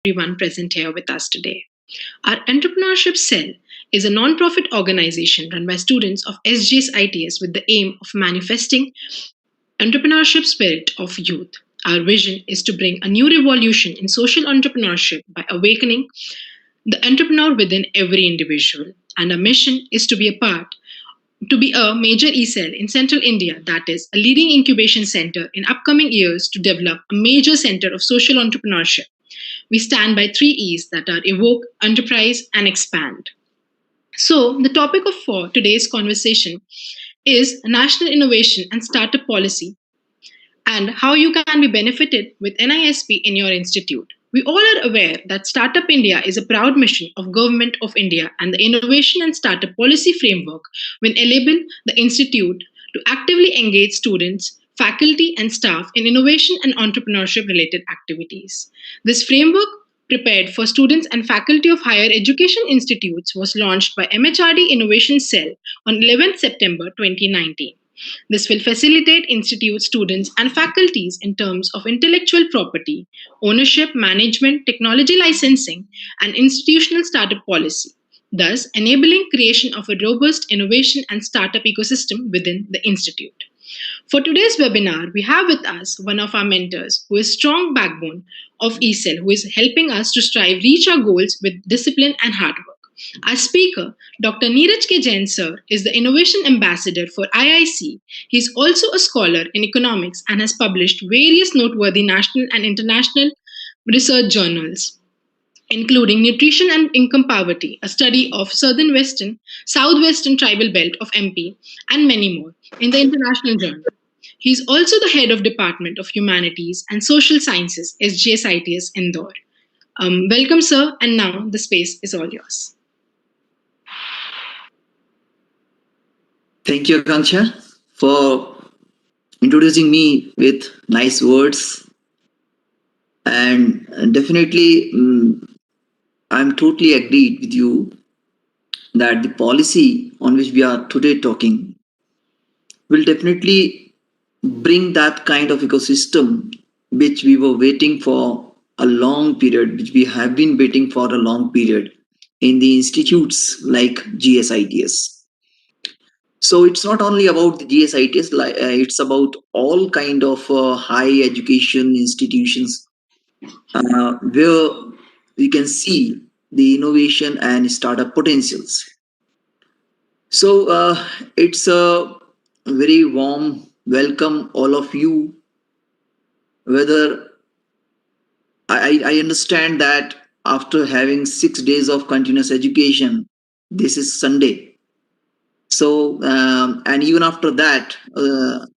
everyone present here with us today. Our Entrepreneurship Cell is a non-profit organization run by students of SGSITS with the aim of manifesting entrepreneurship spirit of youth. Our vision is to bring a new revolution in social entrepreneurship by awakening the entrepreneur within every individual. And our mission is to be a major e-cell in central India, that is, a leading incubation center in upcoming years to develop a major center of social entrepreneurship. We stand by three E's that are evoke, enterprise, and expand. So, the topic of for today's conversation is national innovation and startup policy and how you can be benefited with NISP in your institute. We all are aware that Startup India is a proud mission of Government of India and the Innovation and Startup Policy Framework will enable the institute to actively engage students, faculty and staff in innovation and entrepreneurship related activities. This framework prepared for students and faculty of higher education institutes was launched by MHRD Innovation Cell on 11th September 2019. This will facilitate institute students and faculties in terms of intellectual property, ownership, management, technology licensing, and institutional startup policy, thus enabling creation of a robust innovation and startup ecosystem within the institute. For today's webinar, we have with us one of our mentors who is strong backbone of ECEL, who is helping us to strive reach our goals with discipline and hard work. Our speaker, Dr. Neeraj K. Jain sir, is the Innovation Ambassador for IIC. He is also a scholar in economics and has published various noteworthy national and international research journals, including Nutrition and Income Poverty, a study of southwestern tribal belt of MP, and many more in the International Journal. He is also the head of Department of Humanities and Social Sciences, SGSITS Indore. Welcome, sir, and now the space is all yours. Thank you, Akanksha, for introducing me with nice words. And definitely, I'm totally agreed with you that the policy on which we are today talking will definitely bring that kind of ecosystem which we were waiting for a long period, which we have been waiting for a long period in the institutes like GSITS. So it's not only about the GSITs, it's about all kind of high education institutions where we can see the innovation and startup potentials. So it's a very warm welcome all of you. Whether I understand that after having 6 days of continuous education, this is Sunday. So and even after that,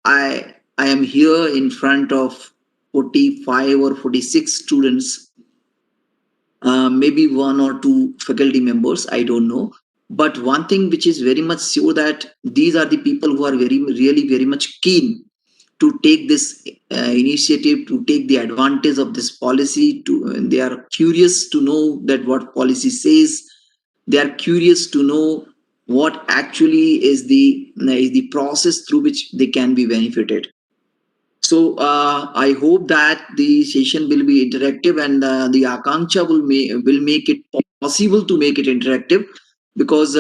I am here in front of 45 or 46 students, maybe one or two faculty members, I don't know. But one thing which is very much sure, that these are the people who are really very much keen to take this initiative, to take the advantage of this policy. They are curious to know that what policy says. They are curious to know what actually is the process through which they can be benefited. So I hope that the session will be interactive, and the Akanksha will make it possible to make it interactive, because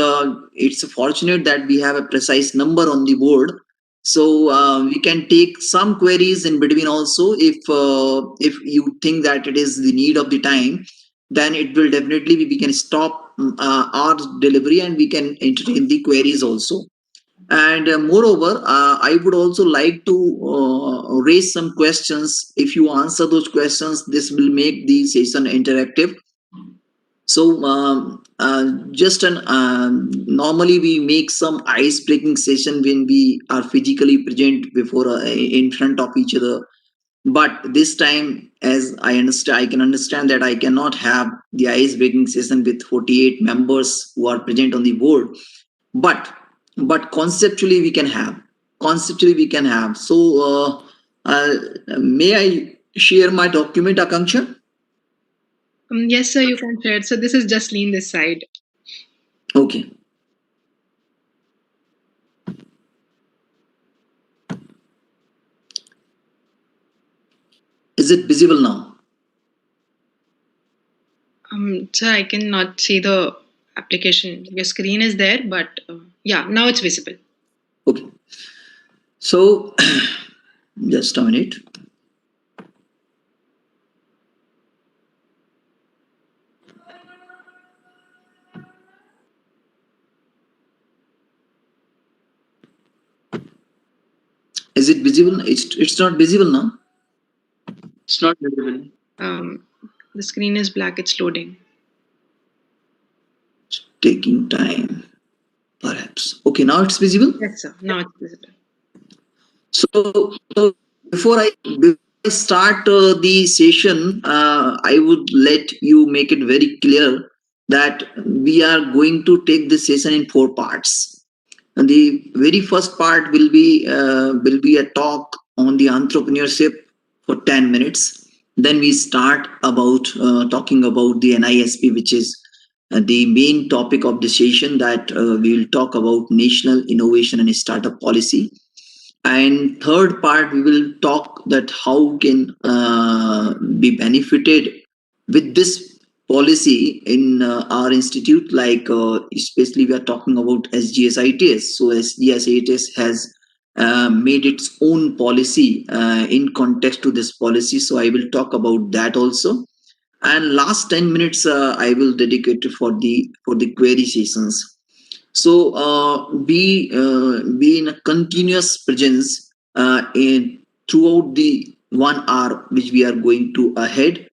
it's fortunate that we have a precise number on the board. So we can take some queries in between also. If you think that it is the need of the time, then it will definitely we can stop our delivery and we can entertain the queries also. And moreover, I would also like to raise some questions. If you answer those questions, this will make the session interactive. So just an normally we make some ice breaking session when we are physically present before in front of each other. But this time, as I can understand that I cannot have the ice breaking session with 48 members who are present on the board. But conceptually we can have. So may I share my document, Akanksha? Yes, sir, you can share. So this is just lean this side. Okay. Is it visible now? So I cannot see the application. Your screen is there, but yeah, now it's visible. Okay. So just a minute. Is it visible? It's not visible now. It's not visible. Um, the screen is black. It's loading. It's taking time, perhaps. Okay, now it's visible. Yes, sir. Now it's visible. So before I start the session, I would let you make it very clear that we are going to take this session in four parts. And the very first part will be a talk on the entrepreneurship for 10 minutes. Then we start about talking about the NISP, which is the main topic of the session. That we will talk about national innovation and startup policy. And third part, we will talk that how can be benefited with this policy in our institute, like especially we are talking about SGSITS. So SGSITS has made its own policy in context to this policy. So I will talk about that also. And last 10 minutes I will dedicate for the query sessions. So be in a continuous presence throughout the 1 hour which we are going to ahead.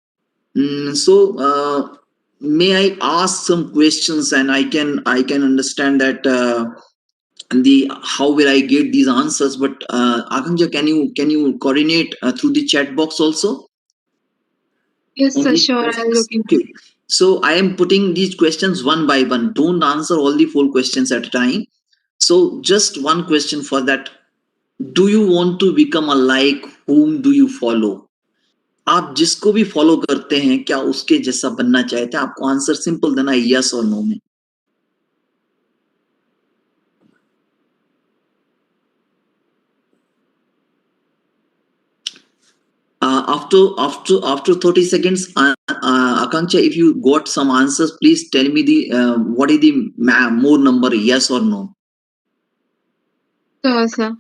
So may I ask some questions, and I can understand that the how will I get these answers. But Akansha, can you coordinate through the chat box also? Yes, On sir, these sure. I'll questions? look into it. Okay. So I am putting these questions one by one. Don't answer all the four questions at a time. So just one question for that. Do you want to become a like whom do you follow? आप जिसको भी follow करते हैं क्या उसके जैसा बनना चाहते हैं? आपको आंसर सिंपल देना है, यस और नो में. After 30 seconds, Akanksha, if you got some answers, please tell me the what is the more number, yes or no. Sure, sir.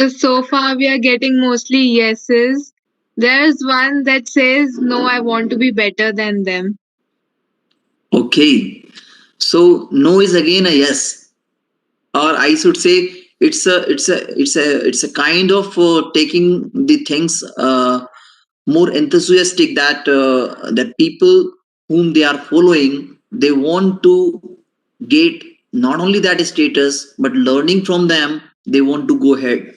So far, we are getting mostly yeses. There's one that says, no, I want to be better than them. Okay, so no is again a yes, or I should say it's a kind of taking the things more enthusiastic, that people whom they are following, they want to get not only that status but learning from them, they want to go ahead.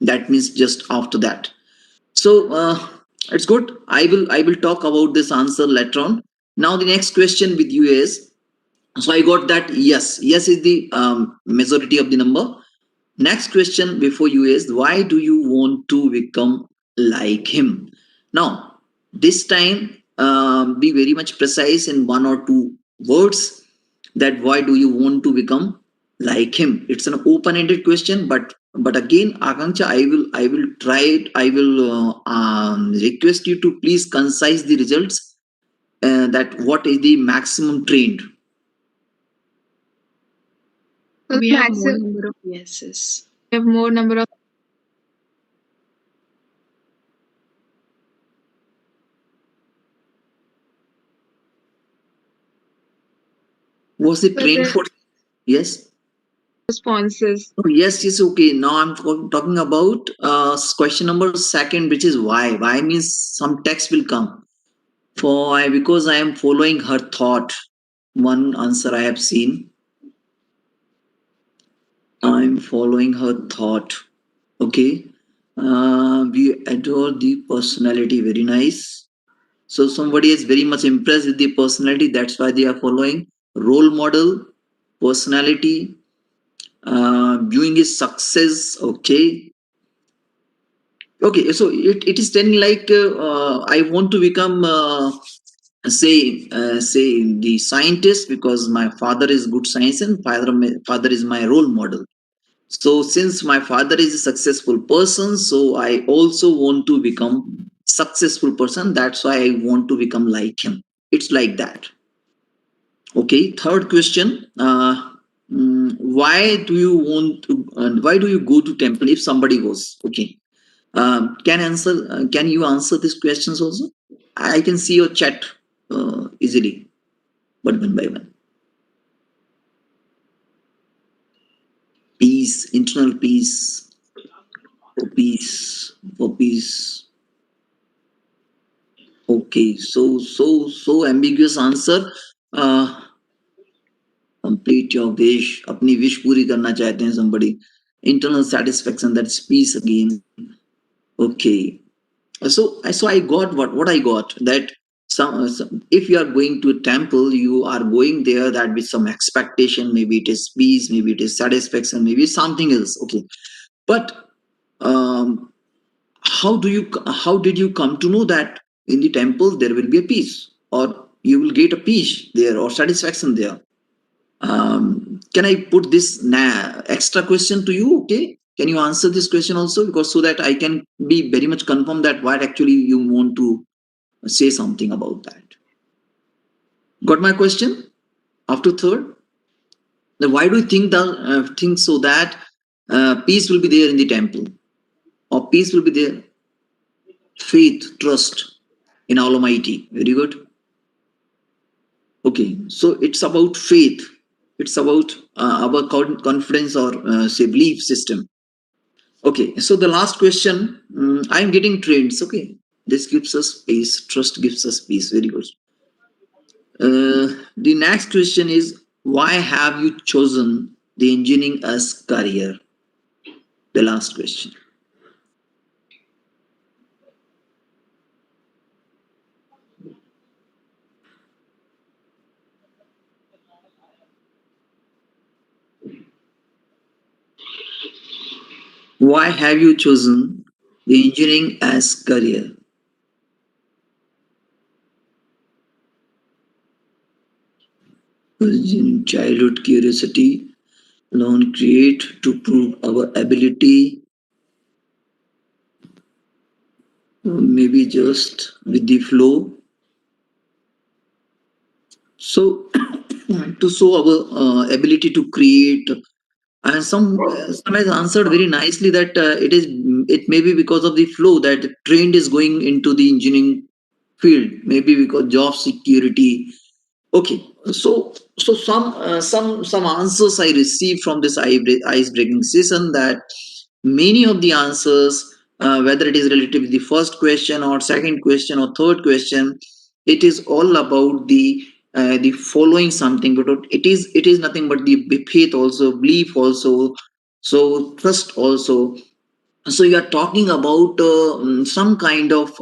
That means just after that. So it's good. I will talk about this answer later on. Now the next question with you is, so I got that yes is the majority of the number. Next question before you is, why do you want to become like him? Now, this time, be very much precise in one or two words, that why do you want to become like him? It's an open-ended question, but again, Akanksha, I will try it. I will request you to please concise the results. That what is the maximum trend? So We the have more maximum, number of yeses. we have more number of. Was the So trend the for yes? responses. Oh, yes, okay. Now I'm talking about question number second, which is why. Why means some text will come. For I because I am following her thought. One answer I have seen. I'm following her thought. Okay. We adore the personality. Very nice. So somebody is very much impressed with the personality. That's why they are following. Role model, personality, viewing his success. Okay. Okay, so it is telling like I want to become say the scientist, because my father is good science and father is my role model. So since my father is a successful person, so I also want to become successful person. That's why I want to become like him. It's like that. Okay. Third question. Why do you want to? Why do you go to temple if somebody goes? Okay. Can you answer these questions also? I can see your chat easily, but one by one. Peace, internal peace, for peace, for peace. Okay, so ambiguous answer. Uh, complete your wish. अपनी wish पूरी करना चाहते हैं somebody. Internal satisfaction, that's peace again. Okay. So I got what I got, that if you are going to a temple, you are going there that with some expectation. Maybe it is peace, maybe it is satisfaction, maybe something else. Okay, but um, how did you come to know that in the temple there will be a peace, or you will get a peace there or satisfaction there? Can I put this extra question to you? Okay, can you answer this question also, because so that I can be very much confirmed that what actually you want to say something about that. Got my question? After third, then why do you think so that peace will be there in the temple, or peace will be there? Faith, trust in Almighty. Very good. Okay, so it's about faith. It's about our confidence, or say belief system. Okay, so the last question, I'm getting trends. Okay, this gives us peace. Trust gives us peace. Very good. The next question is, why have you chosen the engineering as career? The last question. Why have you chosen the engineering as career? Because in childhood curiosity, learn create to prove our ability, maybe just with the flow. So to show our ability to create, and some has answered very nicely that it may be because of the flow that the trend is going into the engineering field, maybe because job security. Okay, so some answers I received from this ice breaking session, that many of the answers, whether it is related to the first question or second question or third question, it is all about the following something, but it is nothing but the faith also, belief also, so trust also. So you are talking about some kind of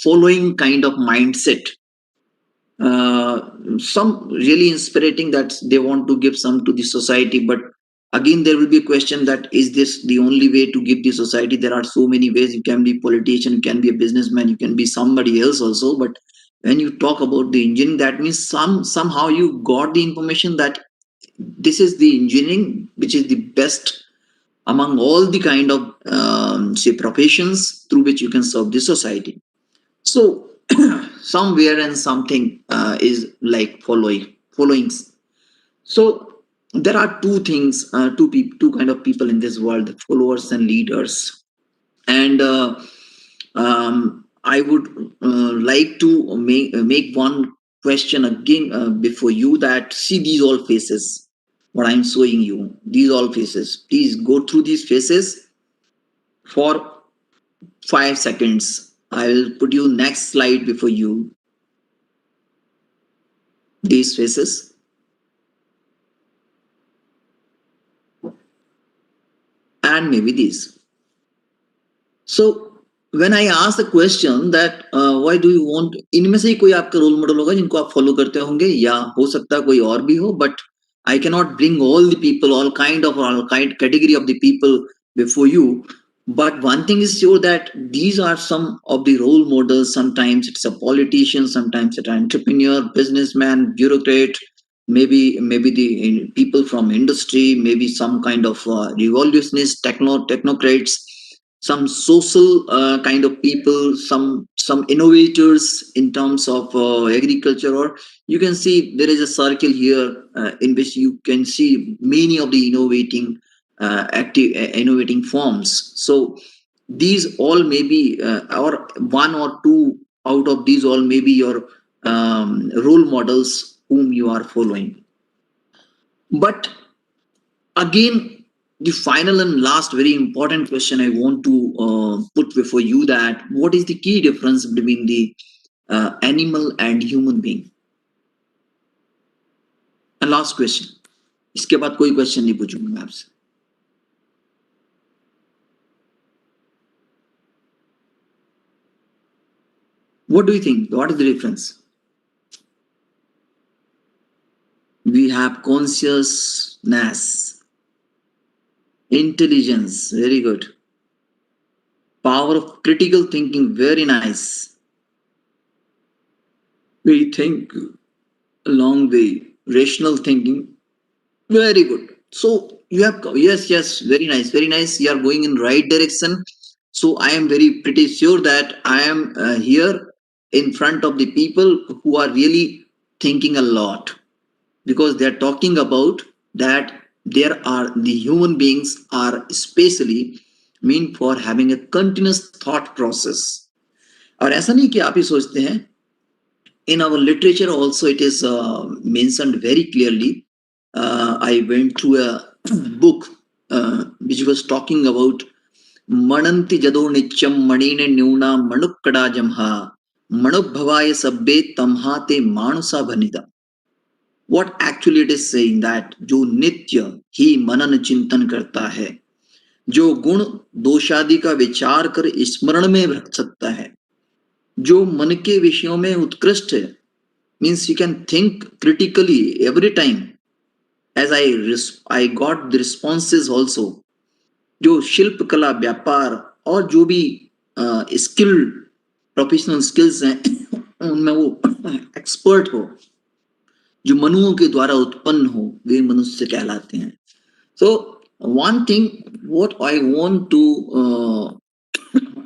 following kind of mindset, some really inspiring that they want to give some to the society. But again, there will be a question, that is this the only way to give the society? There are so many ways. You can be a politician, you can be a businessman, you can be somebody else also. But when you talk about the engineering, that means somehow you got the information that this is the engineering which is the best among all the kind of say professions through which you can serve the society. So somewhere and something is like followings. So there are two things, two kind of people in this world: followers and leaders. And I would like to make one question again before you, that see these all faces. What I'm showing you, these all faces. Please go through these faces for 5 seconds. I will put you next slide before you. These faces, and maybe these. So when I ask the question that why do you want, इनमें से ही कोई आपका role model होगा जिनको आप follow करते होंगे, या हो सकता है कोई और भी हो, but I cannot bring all the people, all kind category of the people before you. But one thing is sure that these are some of the role models. Sometimes it's a politician, sometimes it's an entrepreneur, businessman, bureaucrat, maybe the people from industry, maybe some kind of revolutionist technocrats, some social kind of people, some innovators in terms of agriculture. Or you can see there is a circle here in which you can see many of the innovating forms. So these all may be or one or two out of these all may be your role models whom you are following. But again, the final and last very important question I want to put before you, that what is the key difference between the animal and human being? And last question, इसके बाद कोई question नहीं पूछूंगा मैं आपसे. What do you think? What is the difference? We have consciousness, intelligence, very good. Power of critical thinking, very nice. We think a long way. Rational thinking, very good. So you have, yes, very nice, very nice. You are going in right direction. So I am very pretty sure that I am here in front of the people who are really thinking a lot, because they are talking about that there are the human beings are especially meant for having a continuous thought process. और ऐसा नहीं कि आप ही सोचते हैं. In our literature also it is mentioned very clearly. I went through a book which was talking about mananti jado nityam manine nyuna manukkada jamha manubhavaya sabbe tamhate manusa bhanida. What actually it is saying, that जो नित्य ही मनन चिंतन करता है, जो गुण दोषादि का विचार कर स्मरण में रख सकता है, जो मन के विषयों में उत्कृष्ट है, means you can think critically every time, as I got the responses also, जो शिल्प कला व्यापार और जो भी स्किल्ड प्रोफेशनल स्किल्स हैं उनमें वो एक्सपर्ट हो, जो मनुओं के द्वारा उत्पन्न हो, वे मनुष्य कहलाते हैं. So one thing what I want to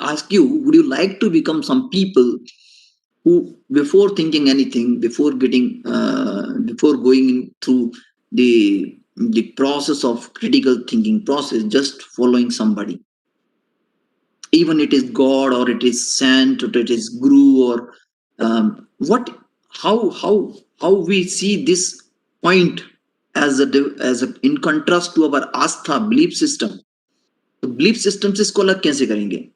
ask you, would you like to become some people who, before thinking anything, before going through the process of critical thinking process, just following somebody, even it is God or it is saint or it is guru, or what how we see this point as a in contrast to our Aastha belief system. तो belief system से इसको अलग कैसे करेंगे?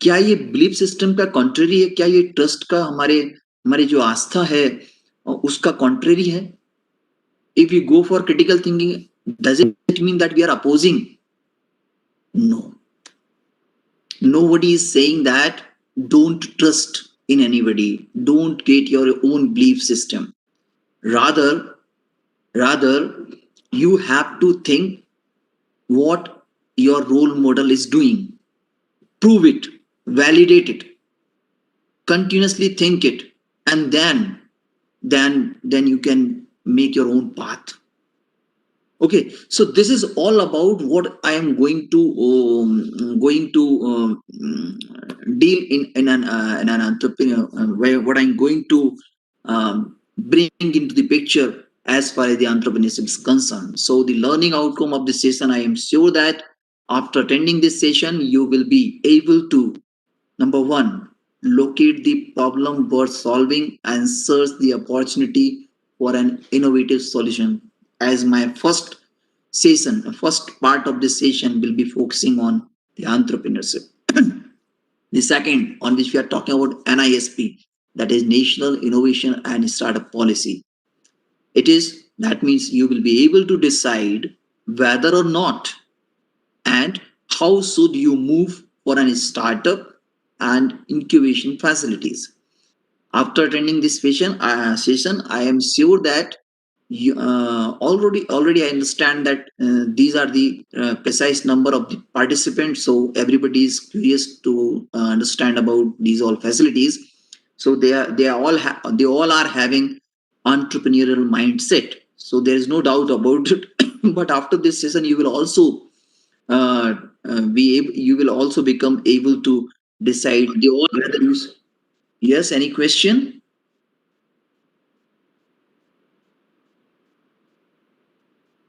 क्या ये belief system का contrary है? क्या ये ट्रस्ट का हमारे हमारी जो आस्था है उसका कॉन्ट्रेरी है? If we go for critical thinking, does it mean that we are opposing? No. Nobody is saying that don't trust in anybody, don't get your own belief system. Rather, you have to think what your role model is doing. Prove it, validate it, continuously think it, and then you can make your own path. Okay, so this is all about what I am going to deal in an entrepreneur, where what I'm going to bring into the picture as far as the entrepreneurship is concerned. So the learning outcome of this session, I am sure that after attending this session, you will be able to, number one, locate the problem worth solving and search the opportunity for an innovative solution. As my first part of this session will be focusing on the entrepreneurship. The second, on which we are talking about NISP, that is National Innovation and Startup Policy. That means you will be able to decide whether or not and how should you move for an startup and incubation facilities. After attending this session, I am sure that already I understand that these are the precise number of the participants, so everybody is curious to understand about these all facilities. So they all are having entrepreneurial mindset, so there is no doubt about it. But after this session you will also uh, you will also become able to decide They all whether you yes, any question?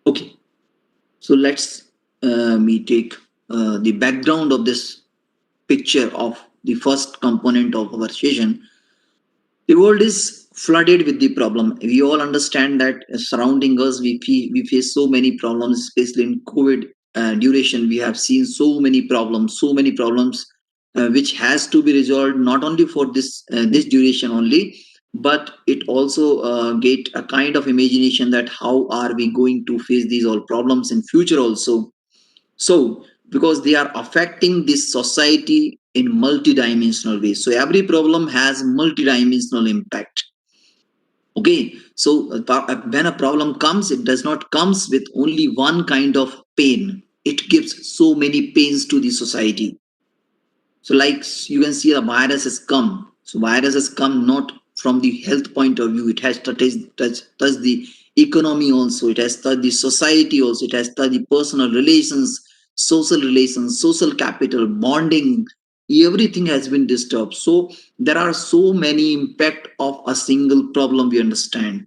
Okay. So let's me take the background of this picture of the first component of our session. The world is flooded with the problem. We all understand that surrounding us, we face so many problems, especially in COVID duration. We have seen so many problems, which has to be resolved not only for this duration only, but it also get a kind of imagination that how are we going to face these all problems in future also. So because they are affecting this society in multidimensional ways, so every problem has multidimensional impact. Okay, so when a problem comes, it does not comes with only one kind of pain, it gives so many pains to the society. So, like you can see, the virus has come. So, virus has come not from the health point of view. It has touched the economy also. It has touched the society also. It has touched the personal relations, social capital, bonding. Everything has been disturbed. So, there are so many impact of a single problem. We understand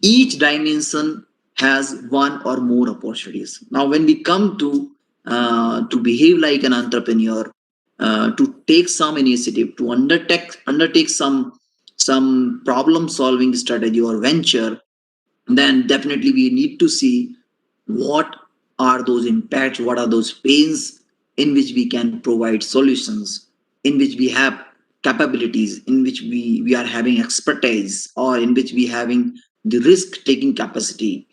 each dimension has one or more opportunities. Now, when we come to behave like an entrepreneur, to take some initiative, to undertake some problem solving strategy or venture, then definitely we need to see what are those impacts, what are those pains in which we can provide solutions, in which we have capabilities, in which we are having expertise, or in which we having the risk taking capacity.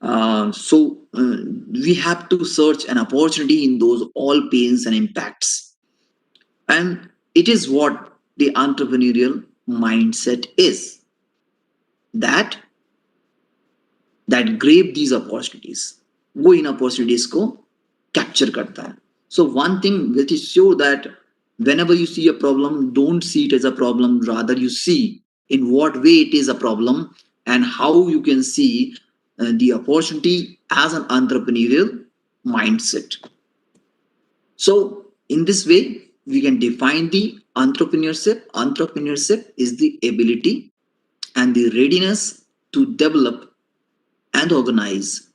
So we have to search an opportunity in those all pains and impacts. And it is what the entrepreneurial mindset is, that that grab these opportunities, वो इन opportunities को capture करता है. So one thing that is sure, that whenever you see a problem, don't see it as a problem, rather you see in what way it is a problem, and how you can see the opportunity as an entrepreneurial mindset. So in this way we can define the entrepreneurship. Entrepreneurship is the ability and the readiness to and develop and organize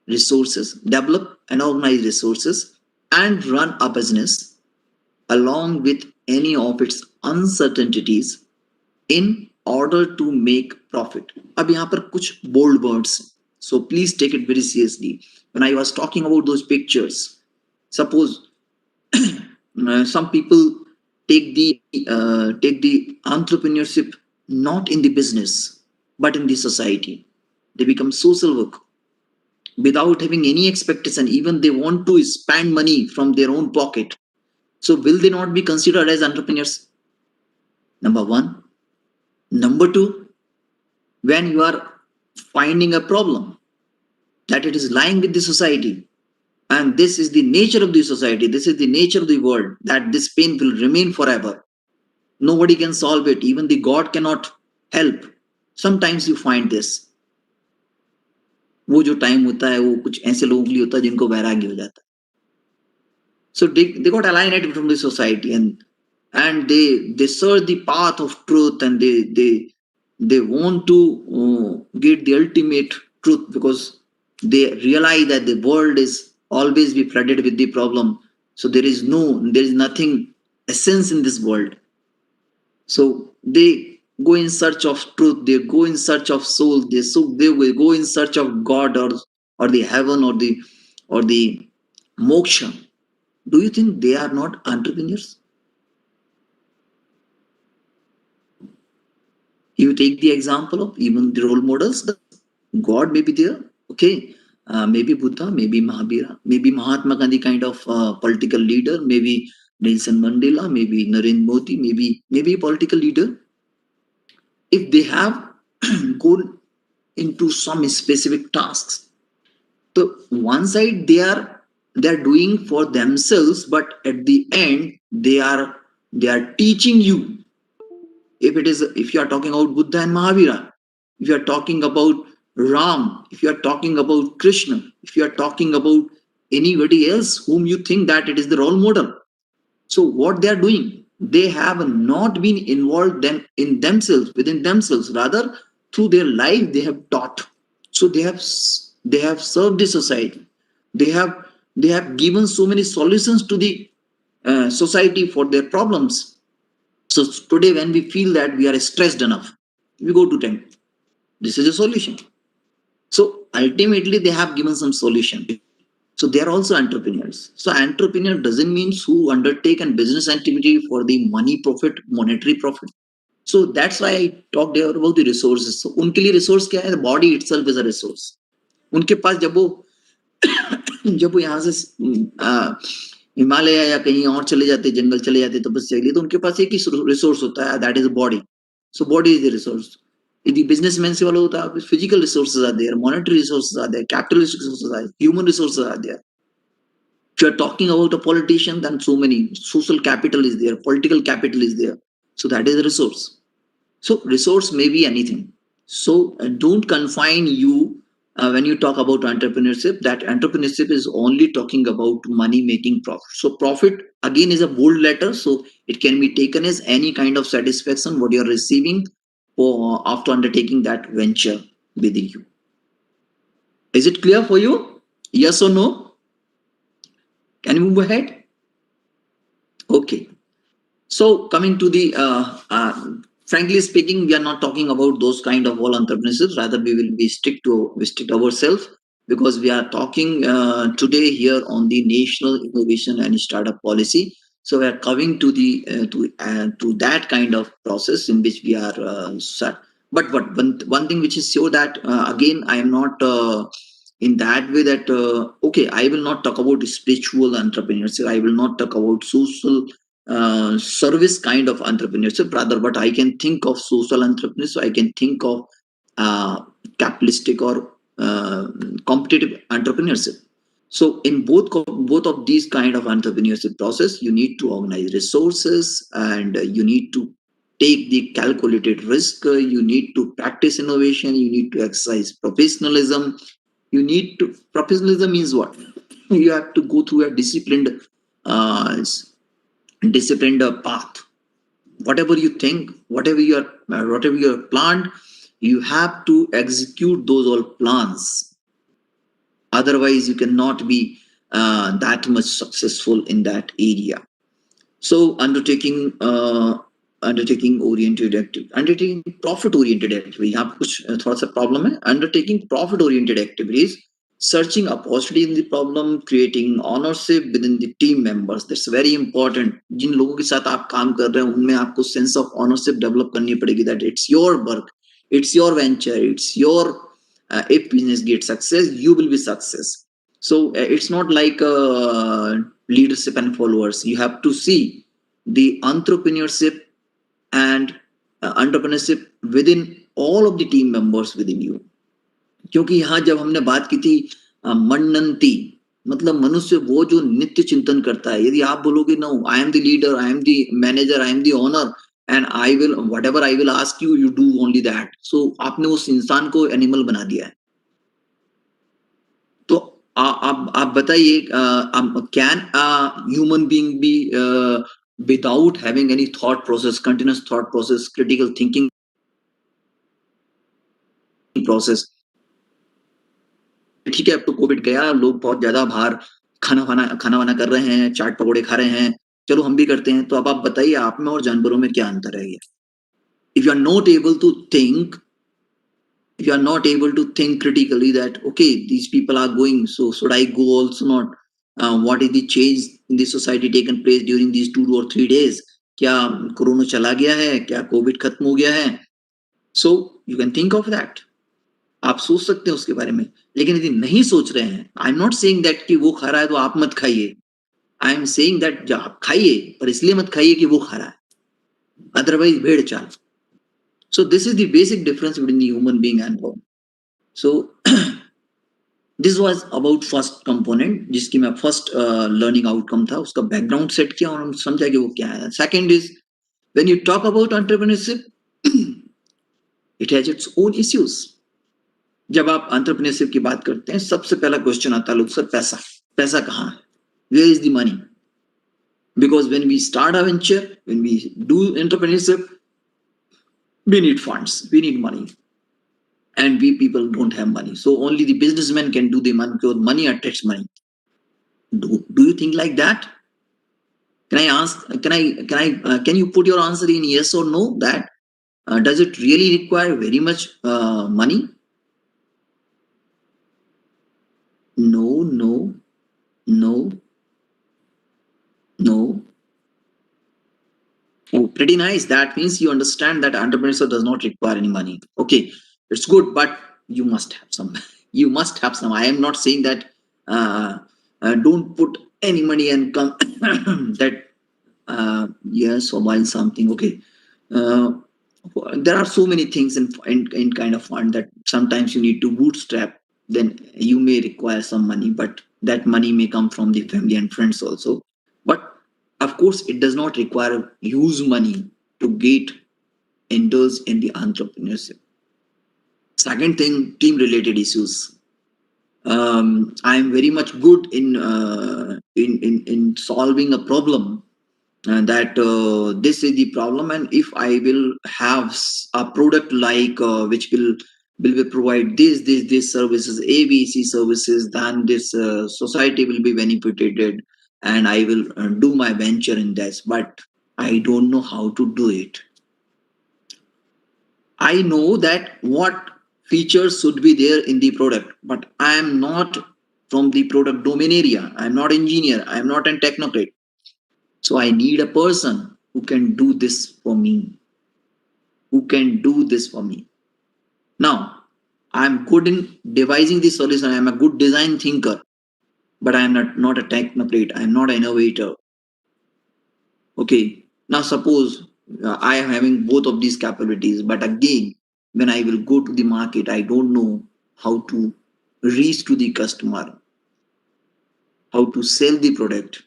resources, and run a business along with any of its uncertainties in order to make profit. अब यहाँ पर कुछ bold words, so please take it very seriously. When I was talking about those pictures, suppose some people take the entrepreneurship not in the business but in the society. They become social work without having any expectation. Even they want to spend money from their own pocket. So will they not be considered as entrepreneurs? Number one. Number two, when you are finding a problem that it is lying with the society, and this is the nature of the society, this is the nature of the world, that this pain will remain forever. Nobody can solve it, even the God cannot help. Sometimes you find this, वो जो time होता है वो कुछ ऐसे लोगों के लिए होता है जिनको वैराग्य हो जाता है. So they got alienated from the society, and they search the path of truth, and they want to get the ultimate truth, because they realize that the world is always be flooded with the problem. So there is nothing essence in this world. So they go in search of truth, they go in search of soul, they will go in search of God, or the heaven, or the moksha. Do you think they are not entrepreneurs? You take the example of even the role models, the God may be there, okay, maybe Buddha, maybe Mahavira, maybe Mahatma Gandhi kind of political leader, maybe Nelson Mandela, maybe Narendra Modi, maybe a political leader. If they have good into some specific tasks. So one side they are doing for themselves, but at the end they are teaching you. If you are talking about Buddha and Mahavira, if you are talking about Ram, if you are talking about Krishna, if you are talking about anybody else whom you think that it is the role model, so what they are doing, they have not been involved them in themselves, within themselves, rather through their life they have taught. So they have served the society. They have given so many solutions to the society for their problems. So today when we feel that we are stressed enough, we go to them. This is a solution. So ultimately they have given some solution. So they are also entrepreneurs. So entrepreneur doesn't mean who undertake a business activity for the money profit, monetary profit. So that's why I talked there about the resources. So उनके लिए resource क्या है? The body itself is a resource. उनके पास जब वो यहाँ से हिमालय या कहीं और चले जाते, जंगल चले जाते तपस्या के लिए, तो उनके पास एक ही रिसोर्स होता है, that is body. So body is the resource. यदि बिजनेसमैन से वाला होता है, physical resources are there, monetary resources are there, capitalist resources are, human resources are there. If you are talking about a politician, then so many social capital is there, political capital is there. So that is a resource. So resource may be anything. So don't confine you when you talk about entrepreneurship, that entrepreneurship is only talking about money making profit. So profit again is a bold letter. So it can be taken as any kind of satisfaction what you are receiving for after undertaking that venture within you. Is it clear for you? Yes or no? Can you move ahead? Okay. So coming to the, frankly speaking, we are not talking about those kind of all entrepreneurships. Rather, we will be stick ourselves, because we are talking today here on the national innovation and startup policy. So we are coming to the to that kind of process in which we are set. But one thing which is sure that again I am not in that way that okay, I will not talk about spiritual entrepreneurship. I will not talk about social service kind of entrepreneurship. Rather, but I can think of social entrepreneurship. I can think of uh, capitalistic or competitive entrepreneurship. So in both of these kind of entrepreneurship process, you need to organize resources, and you need to take the calculated risk. You need to practice innovation. You need to exercise professionalism. Professionalism means what? You have to go through a uh, disciplined path. Whatever you think, whatever you have planned, you have to execute those all plans. Otherwise you cannot be that much successful in that area. So undertaking profit oriented activity, यहाँ पे कुछ थोड़ा सा problem है. Undertaking profit oriented activities, searching opportunity in the problem, creating ownership within the team members. That's very important. जिन लोगों के साथ आप काम कर रहे हैं उनमें आपको sense of ownership develop करनी पड़ेगी, that it's your work, it's your venture, it's your if business gets success, you will be success. So it's not like leadership and followers. You have to see the entrepreneurship and entrepreneurship within all of the team members within you. क्योंकि यहाँ जब हमने बात की थी मननंती, मतलब मनुष्य वो जो नित्य चिंतन करता है. यदि आप बोलोगे no, I am the leader, I am the manager, I am the owner, and I will whatever I will ask you, you do only that. So आपने उस इंसान को एनिमल बना दिया है. तो आप बताइए, can human being be without having any thought process, continuous thought process, critical thinking process? ठीक है, अब तो कोविड गया, लोग बहुत ज्यादा बाहर खाना वाना कर रहे हैं, चाट पकौड़े खा रहे हैं, चलो हम भी करते हैं. तो अब आप बताइए, आप में और जानवरों में क्या अंतर है? If you are not able to think, if you are not able to think critically that okay, these people are going, so should I go also not? What is the change in the society taken place during these 2 or 3 days? क्या corona चला गया है? क्या Covid खत्म हो गया है? So you can think of that. आप सोच सकते हैं उसके बारे में. लेकिन यदि नहीं सोच रहे हैं, आई एम नॉट सेइंग दैट कि वो खा रहा है तो आप मत खाइए. आई एम सेइंग दैट आप खाइए, पर इसलिए मत खाइए कि वो खा रहा है. अदरवाइज भेड़ चाल. So this is the basic difference between the human being and God. So this was about first component जिसकी मैं फर्स्ट लर्निंग आउटकम था, उसका बैकग्राउंड सेट किया और हम समझा कि वो क्या है. Second is when you talk about entrepreneurship it has its own issues. जब आप एंटरप्रेन्योरशिप की बात करते हैं सबसे पहला क्वेश्चन आता है लोग सर पैसा पैसा कहाँ है, where is the money. Because when we start a venture, when we do entrepreneurship, we need funds, we need money, and we people don't have money. So only the businessman can do the money because money attracts money. Do you think like that? Can I ask? Can you put your answer in yes or no? That does it really require very much money? No, no, no, no. Oh, pretty nice. That means you understand that entrepreneurship does not require any money. Okay, it's good, but you must have some. You must have some. I am not saying that don't put any money and come that yes or while something. Okay, uh, there are so many things in kind of fund that sometimes you need to bootstrap. Then you may require some money, but that money may come from the family and friends also. But of course, it does not require huge money to get enters in the entrepreneurship. Second thing, team related issues. I am very much good in solving a problem that this is the problem, and if I will have a product like which will provide this services ABC services, then this society will be benefited, and I will do my venture in this, but I don't know how to do it. I know that what features should be there in the product, but I am not from the product domain area. I'm not engineer, I'm not a technocrat. So I need a person who can do this for me. Who can do this for me? Now, I'm good in devising the solution. I'm a good design thinker, but I'm not a technocrat. I'm not an innovator. Okay. Now, suppose I am having both of these capabilities, but again, when I will go to the market, I don't know how to reach to the customer, how to sell the product.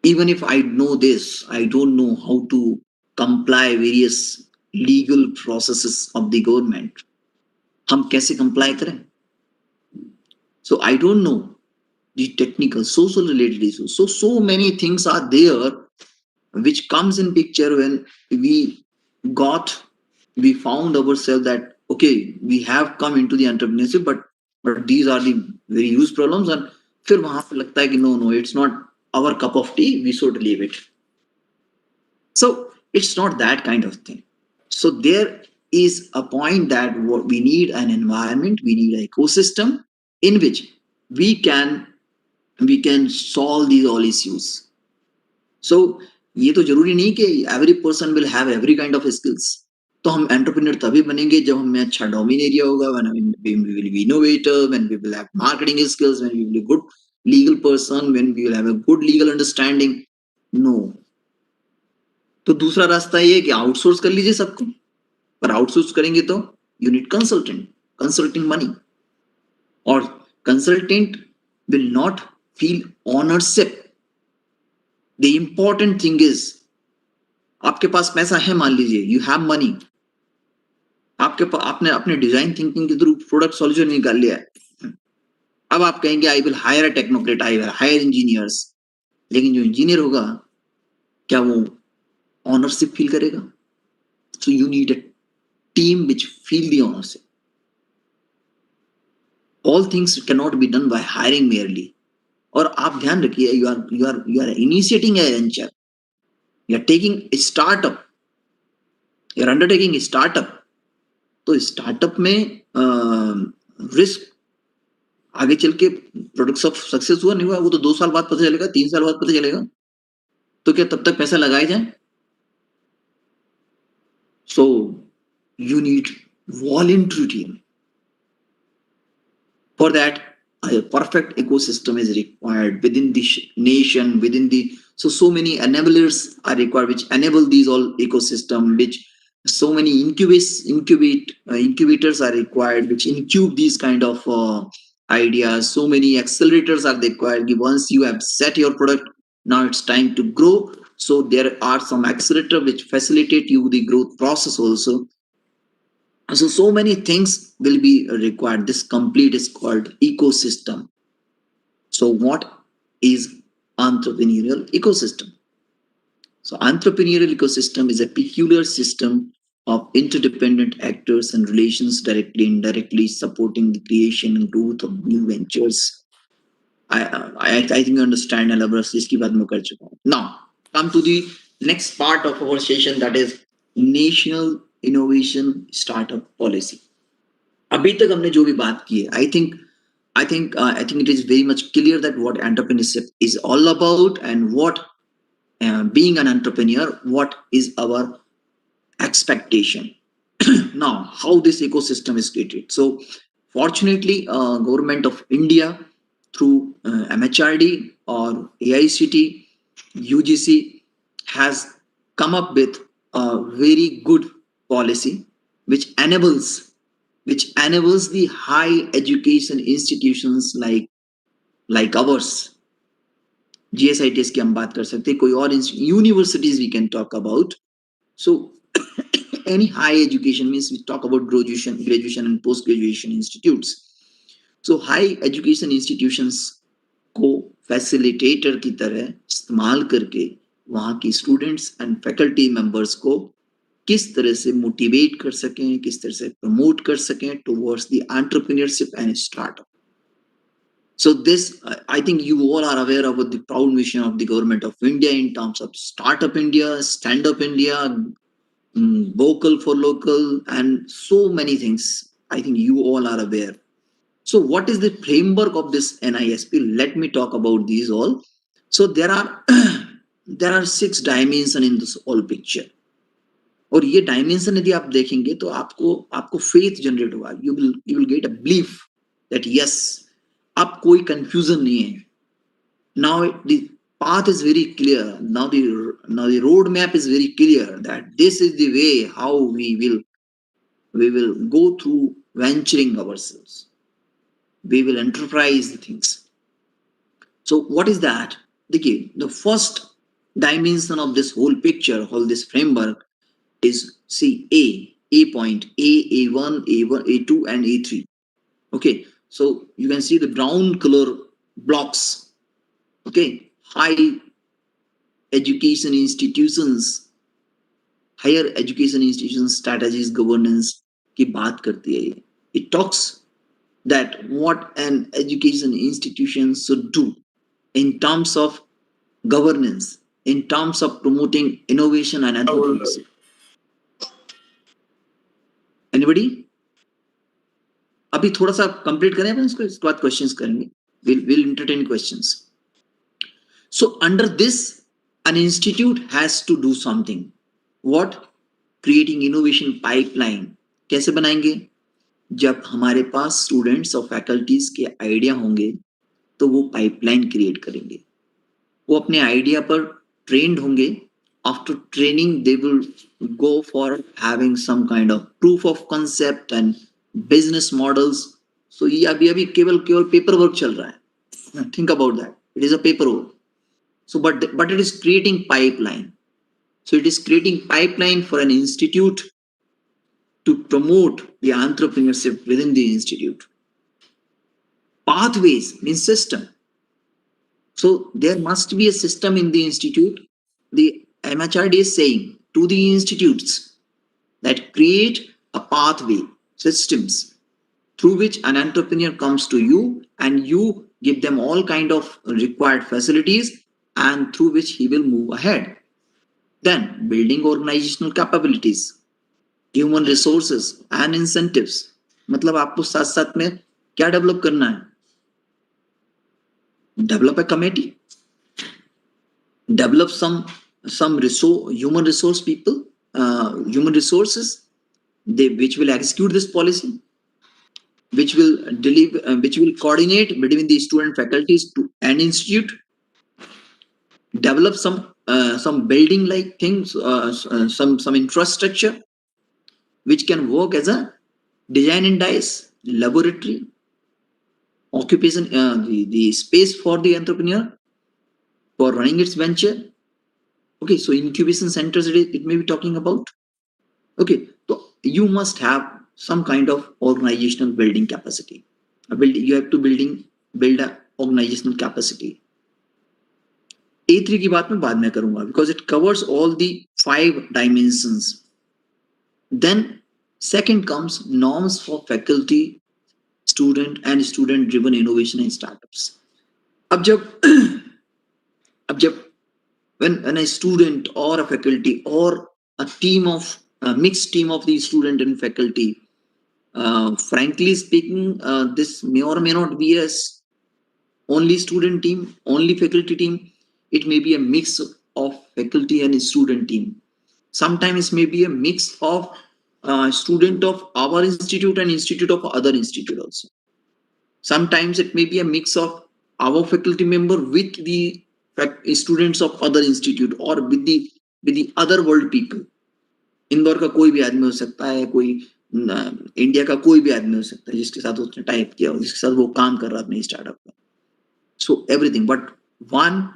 Even if I know this, I don't know how to comply various legal processes of the government. हम कैसे comply करें? So I don't know the technical, social related issues. So many things are there which comes in picture when we got, we found ourselves that okay, we have come into the entrepreneurship, but these are the very huge problems, and फिर वहां पे लगता है कि no, it's not our cup of tea, we should leave it. So it's not that kind of thing. So there is a point that what we need an environment, we need an ecosystem in which we can solve these all issues. So ये तो जरूरी नहीं कि every person will have every kind of skills. तो हम entrepreneur तभी बनेंगे जब हमें अच्छा डोमेन एरिया होगा, when we will be innovator, when we will have marketing skills, when we will be good legal person, when we will have a good legal understanding. No. तो दूसरा रास्ता ये है कि आउटसोर्स कर लीजिए सबको, पर आउटसोर्स करेंगे तो यू नीड कंसल्टिंग मनी, और consultant will not feel ownership. The important thing is आपके पास पैसा है, मान लीजिए यू हैव मनी, आपके पास आपने अपने डिजाइन थिंकिंग के थ्रू प्रोडक्ट सॉल्यूशन निकाल लिया है. अब आप कहेंगे I will hire a technocrat, I will hire engineers, लेकिन जो इंजीनियर होगा क्या वो ऑनरशिप फील करेगा? So you need a team which feel the ownership. All things cannot be done by hiring merely. और आप ध्यान रखिए, you are initiating a venture, you are taking a startup, you are undertaking a startup. तो startup में risk आगे चल के product success हुआ नहीं हुआ वो तो 2 साल बाद पता चलेगा, 3 साल बाद पता चलेगा. तो क्या तब तक पैसा लगाए जाए? So you need voluntary team. For that, a perfect ecosystem is required within the nation, within the so many enablers are required which enable these all ecosystem, which So many incubators are required which incube these kind of ideas. So many accelerators are required. Once you have set your product, now it's time to grow. So there are some accelerator which facilitate you the growth process also. So many things will be required. This complete is called ecosystem. So what is entrepreneurial ecosystem? So, entrepreneurial ecosystem is a peculiar system of interdependent actors and relations directly and indirectly supporting the creation and growth of new ventures. I think you understand. And इसकी बात मैं कर चुका हूँ. Now, come to the next part of our session, that is national innovation startup policy. अभी तक हमने जो भी बात की है, I think it is very much clear that what entrepreneurship is all about and what being an entrepreneur, what is our expectation. Now, how this ecosystem is created. So fortunately, government of India through MHRD or AICT, UGC has come up with a very good policy which enables the high education institutions like ours. GSITS की हम बात कर सकते हैं, कोई और universities we can talk about. So any high education means we talk about graduation and post graduation institutes. So high education institutions को facilitator की तरह इस्तेमाल करके वहाँ की students and faculty members को किस तरह से motivate कर सकें, किस तरह से promote कर सकें towards the entrepreneurship and startup. So this, I think you all are aware about the proud mission of the government of India in terms of Startup India, Stand Up India, vocal for local, and so many things. I think you all are aware. So what is the framework of this NISP? Let me talk about these all. So there are there are 6 dimensions in this whole picture. और ये dimension यदि आप देखेंगे तो आपको faith generate होगा. You will get a belief that yes, अब कोई कंफ्यूजन नहीं है. Now the path is very clear. Now the roadmap is very clear that this is the way how we will go through venturing ourselves. We will enterprise the things. So what is that? The first dimension of this whole picture, whole this framework is see A point, A1, A1, A2, and A3. Okay, so you can see the brown color blocks. Okay, high education institutions, higher education institutions strategies governance की बात करती है. It talks that what an education institution should do in terms of governance, in terms of promoting innovation and entrepreneurship. Anybody? अभी थोड़ा सा complete करें अपन इसको, इसके बाद क्वेश्चंस करेंगे. We'll entertain questions. So under this, an institute has to do something. What? Creating innovation pipeline. कैसे बनाएंगे? जब हमारे पास स्टूडेंट्स और फैकल्टीज के आइडिया होंगे तो वो पाइपलाइन क्रिएट करेंगे. वो अपने आइडिया पर ट्रेंड होंगे. After training they will go for having some kind of proof of concept and business models. So ये अभी केवल पेपर वर्क चल रहा है. Think about that. It is a paper work. So but it is creating pipeline. So it is creating pipeline for an institute to promote the entrepreneurship within the institute. Pathways means system. So there must be a system in the institute. The MHRD is saying to the institutes that create a pathway, systems through which an entrepreneur comes to you and you give them all kind of required facilities and through which he will move ahead. Then building organizational capabilities, human resources and incentives. मतलब आपको साथ साथ में क्या develop करना है? Develop a committee, develop some human resource people, human resources, which will execute this policy, which will deliver, which will coordinate between the student faculties to an institute. Develop some building like things, some infrastructure which can work as a design and dice laboratory, occupation, the space for the entrepreneur for running its venture. Okay, so incubation centers it may be talking about. Okay, so you must have some kind of organizational building capacity. You have to build a organizational capacity. A3 की बात मैं बाद में करूंगा because it covers all the 5 dimensions. Then second comes norms for faculty, student and student driven innovation in startups. अब जब अब जब when a student or a faculty or a mixed team of the student and faculty, frankly speaking, this may or may not be a only student team, only faculty team. It may be a mix of faculty and student team. Sometimes it may be a mix of student of our institute and institute of other institute also. Sometimes it may be a mix of our faculty member with the students of other institute or with the other world people. Indore का कोई भी आदमी हो सकता है, कोई India का कोई भी आदमी हो सकता है जिसके साथ उसने टाइप किया, जिसके साथ वो काम कर रहा है अपने स्टार्टअप में. So everything, but one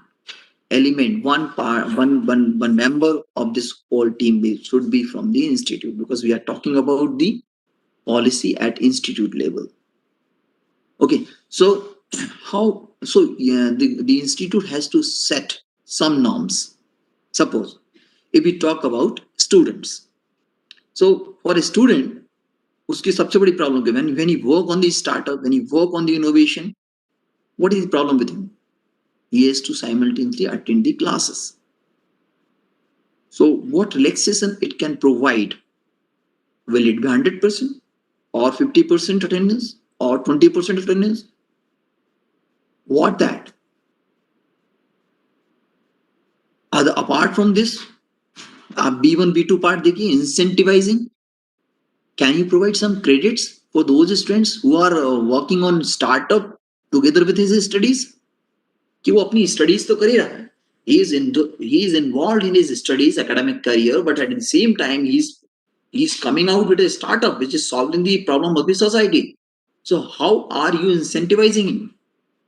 element, one member of this whole team should be from the institute, because we are talking about the policy at institute level. Okay, so yeah, the institute has to set some norms. Suppose if we talk about students, so for a student, उसकी सबसे बड़ी problem है when he work on the startup, when he work on the innovation, what is the problem with him? He has to simultaneously attend the classes. So what relaxation it can provide? Will it be 100% or 50% attendance or 20% attendance? What that? Apart from this, B1, B2 part देखिए, incentivizing. Can you provide some credits for those students who are working on startup together with his studies? कि वो अपनी studies तो कर ही रहा है. He is involved in his studies, academic career, but at the same time he's coming out with a startup which is solving the problem of the society. So how are you incentivizing him?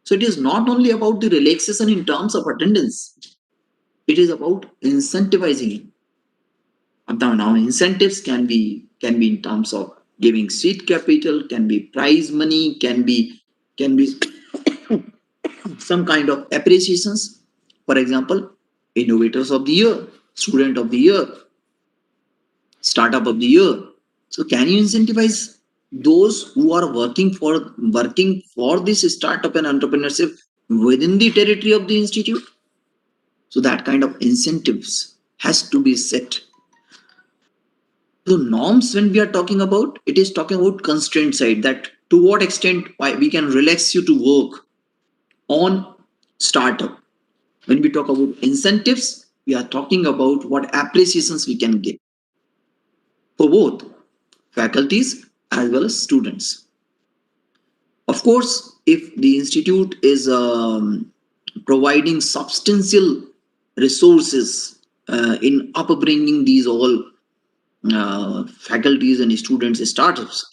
So it is not only about the relaxation in terms of attendance, it is about incentivizing him. Now incentives can be in terms of giving seed capital, can be prize money, can be some kind of appreciations. For example, innovators of the year, student of the year, startup of the year. So can you incentivize those who are working for this startup and entrepreneurship within the territory of the institute? So that kind of incentives has to be set. So norms, when we are talking about, it is talking about constraint side, that to what extent we can relax you to work on startup. When we talk about incentives, we are talking about what appreciations we can give for both faculties as well as students. Of course, if the institute is providing substantial resources in upbringing these all faculties and student startups,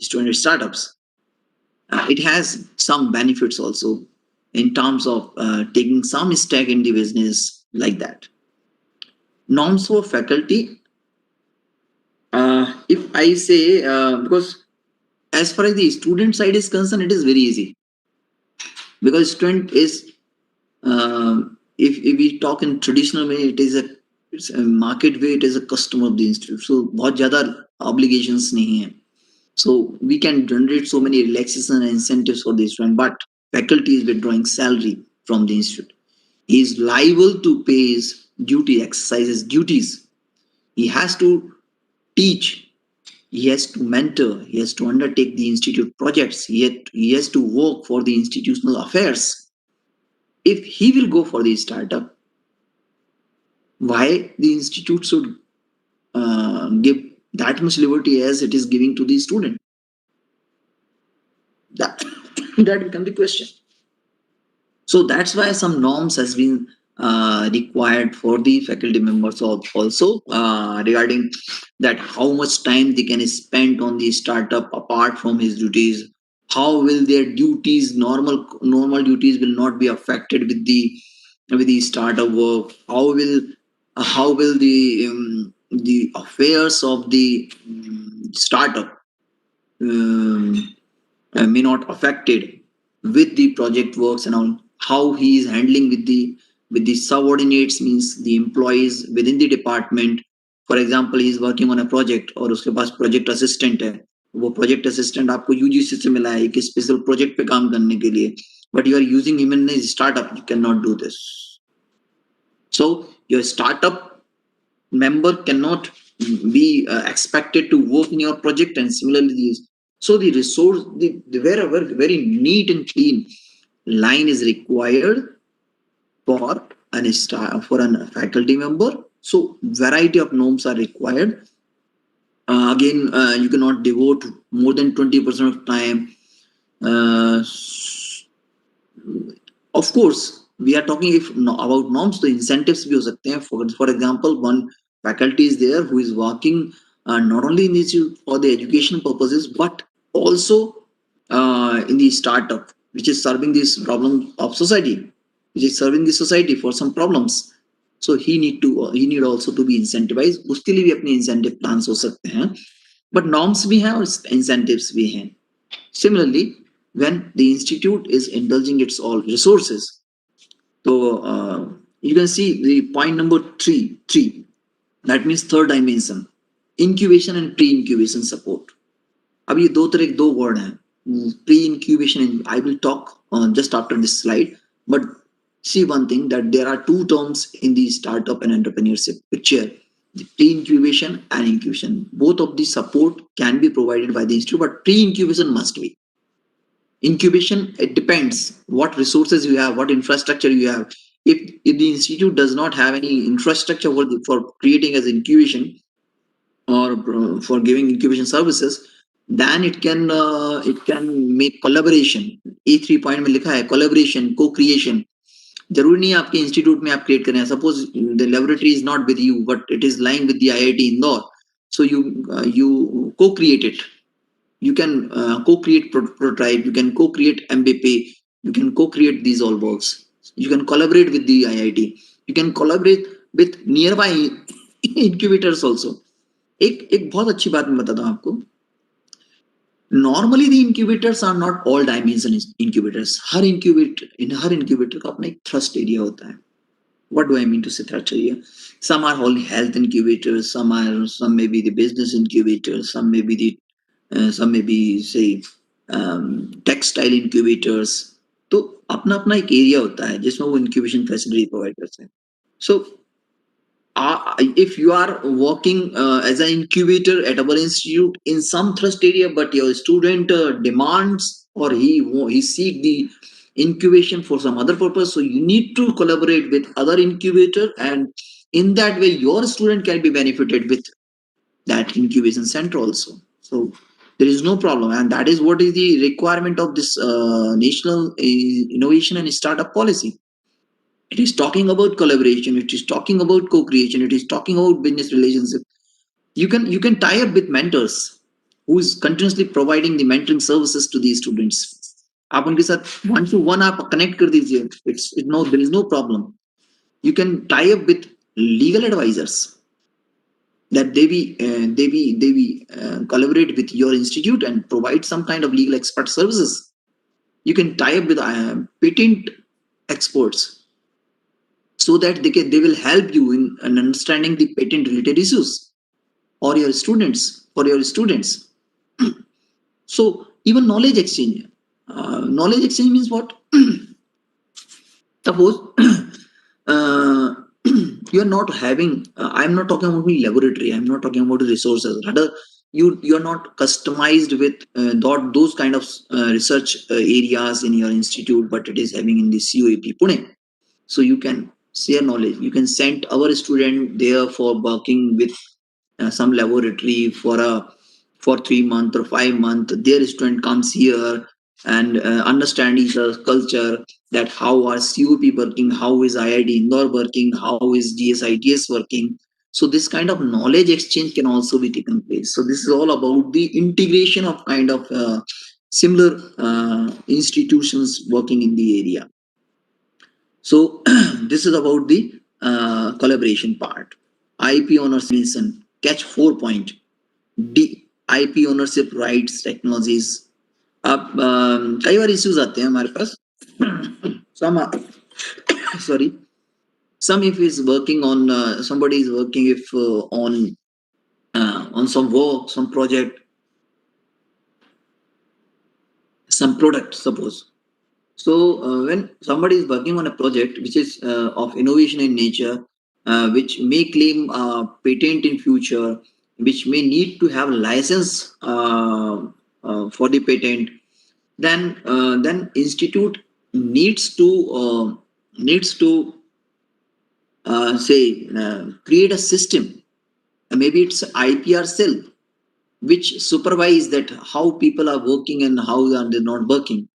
it has some benefits also in terms of taking some stake in the business, like that. Norms for faculty, if I say, because as far as the student side is concerned, it is very easy, because student is, if we talk in traditional way, it's a market way, it is a customer of the institute, so बहुत ज़्यादा obligations नहीं है. So we can generate so many relaxation and incentives for the student, but faculty is withdrawing salary from the institute. He is liable to pay his exercise his duties. He has to teach, he has to mentor, he has to undertake the institute projects, he has to work for the institutional affairs. If he will go for the startup, why the institute should give that much liberty as it is giving to the student? That becomes the question. So that's why some norms has been required for the faculty members also regarding that how much time they can spend on the startup apart from his duties. How will their duties, normal duties, will not be affected with the startup work? How will the affairs of the startup um, may not affected with the project works and all? How he is handling with the subordinates, means the employees within the department. For example, he is working on a project और उसके पास project assistant है. वो project assistant आपको UGC से मिला है एक special project पे काम करने के लिए, but you are using him in a startup. You cannot do this. So your startup member cannot be expected to work in your project, and similarly so the resource, the wherever very neat and clean line is required for for a faculty member. So variety of norms are required. Again, you cannot devote more than 20% of time. uh, of course, we are talking if about norms, the incentives भी हो सकते हैं. For example, one faculty is there who is working not only in the institute for the education purposes, but also in the startup which is serving this problem of society, which is serving the society for some problems. So he need also to be incentivized. उसके लिए भी अपने incentive plans हो सकते हैं, but norms भी हैं और incentives भी हैं. Similarly, when the institute is indulging its all resources, so you can see the point number three. That means third dimension, incubation and pre-incubation support. अब ये दो वर्ड हैं, pre-incubation. I will talk just after this slide. But see one thing, that there are two terms in the startup and entrepreneurship picture: the pre-incubation and incubation. Both of the support can be provided by the institute, but pre-incubation must be. Incubation, it depends what resources you have, what infrastructure you have. If the institute does not have any infrastructure for creating as incubation, or for giving incubation services, then it can make collaboration. E3 point में लिखा है collaboration, co-creation. जरूरी नहीं है आपके institute में आप create करें. Suppose the laboratory is not with you, but it is lying with the IIT Indore. So you co-create it. You can co-create prototype, you can co-create MVP, you can co-create these all works. You can collaborate with the IIT, you can collaborate with nearby incubators also. एक बहुत अच्छी बात मैं बताता हूँ आपको. Normally the incubators are not all dimension incubators. Her incubator का अपना एक thrust area होता है. What do I mean to say thrust area? Some are all health incubators, some may be the business incubators, some may be say textile incubators. तो अपना अपना एक area होता है जिसमें वो इंक्यूबेशन फैसिलिटी प्रोवाइड करते हैं. So if you are working as an incubator at our institute in some thrust area, but your student demands, or he seek the incubation for some other purpose, so you need to collaborate with other incubator, and in that way your student can be benefited with that incubation center also. So there is no problem, and that is what is the requirement of this national innovation and startup policy. It is talking about collaboration, it is talking about co-creation, it is talking about business relationship. You can tie up with mentors who is continuously providing the mentoring services to these students. आप उनके साथ one to one आप connect कर दीजिए. There is no problem. You can tie up with legal advisors, that they be collaborate with your institute and provide some kind of legal expert services. You can tie up with patent experts, so that they will help you in understanding the patent related issues, or for your students. So even knowledge exchange means what? Suppose uh, you're not having I'm not talking about the laboratory, I'm not talking about the resources. Rather, you're not customized with those kind of research areas in your institute, but it is having in the COEP Pune. So you can share knowledge. You can send our student there for working with some laboratory for 3 month or 5 month. Their student comes here, and understand each other's culture, that how are COP working, how is IIT Indore working, how is GSITS working. So this kind of knowledge exchange can also be taken place. So this is all about the integration of kind of similar institutions working in the area. So this is about the collaboration part. IP ownership, catch 4 point. D, IP ownership rights technologies. अब कई बार issues आते हैं हमारे पास. Some sorry, some if is working on somebody is working if on some work, some project, some product, suppose. So when somebody is working on a project which is of innovation in nature, which may claim patent in future, which may need to have license for the patent, then institute needs to say create a system. Maybe it's IPR cell which supervise that how people are working and how are they not working.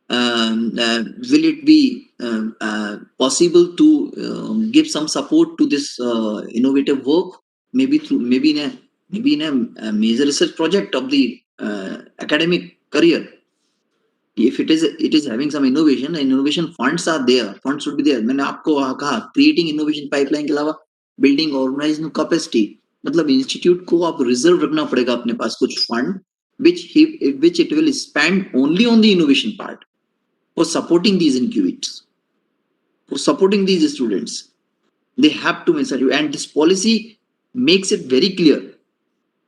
Will it be possible to give some support to this innovative work? Maybe in a major research project of the academic career. If it is having some innovation funds are there, funds should be there. मैंने आपको कहा creating innovation pipeline के अलावा building organizational capacity, मतलब institute को आप reserve रखना पड़ेगा अपने पास कुछ fund which it will spend only on the innovation part for supporting these incubators, for supporting these students. They have to message you, and this policy makes it very clear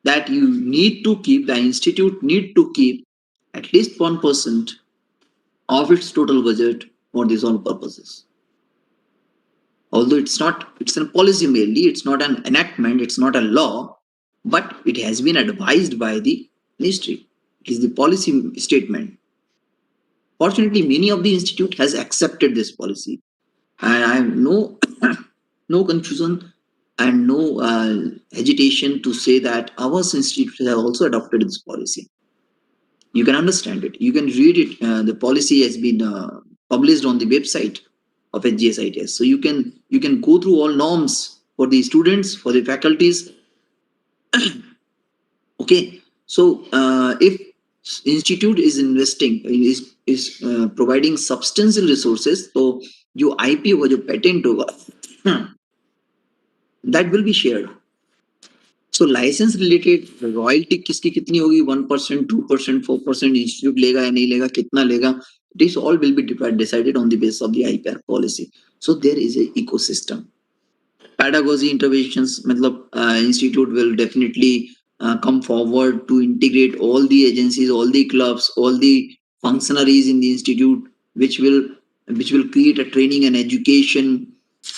that you need to keep, the institute need to keep at least 1% of its total budget for these all purposes. Although it's a policy mainly, it's not an enactment, it's not a law, but it has been advised by the ministry. It is the policy statement. Fortunately, many of the institute has accepted this policy, and I have no no confusion and no hesitation to say that our institute have also adopted this policy. You can understand it, you can read it. The policy has been published on the website of SGSITS, so you can go through all norms for the students, for the faculties. Okay, so if institute is investing, is providing substantial resources, so जो IP होगा, जो patent होगा, that will be shared. So license related royalty किसकी कितनी होगी, 1%, 2%, 4% institute लेगा या नहीं लेगा, कितना लेगा, this all will be decided on the basis of the IPR policy. So there is a ecosystem. Pedagogy interventions, मतलब institute will definitely come forward to integrate all the agencies, all the clubs, all the functionaries in the institute, which will create a training and education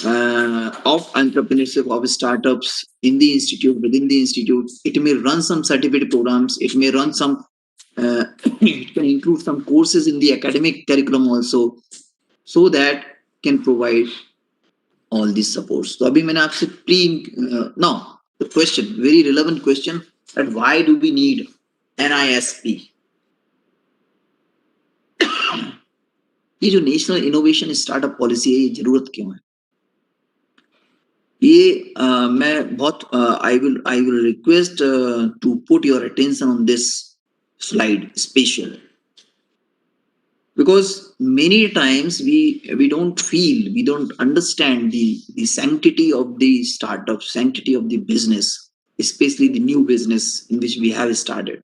of entrepreneurship, of startups in the institute, within the institute. It may run some certificate programs, it may run some it can include some courses in the academic curriculum also, so that can provide all these supports. So abhi maine aapse now the question, very relevant question, that why do we need NISP? ये जो national innovation startup policy है, ये जरूरत क्यों है? ये मैं बहुत I will request to put your attention on this slide special, because many times we don't feel, we don't understand the sanctity of the startup, sanctity of the business, especially the new business in which we have started.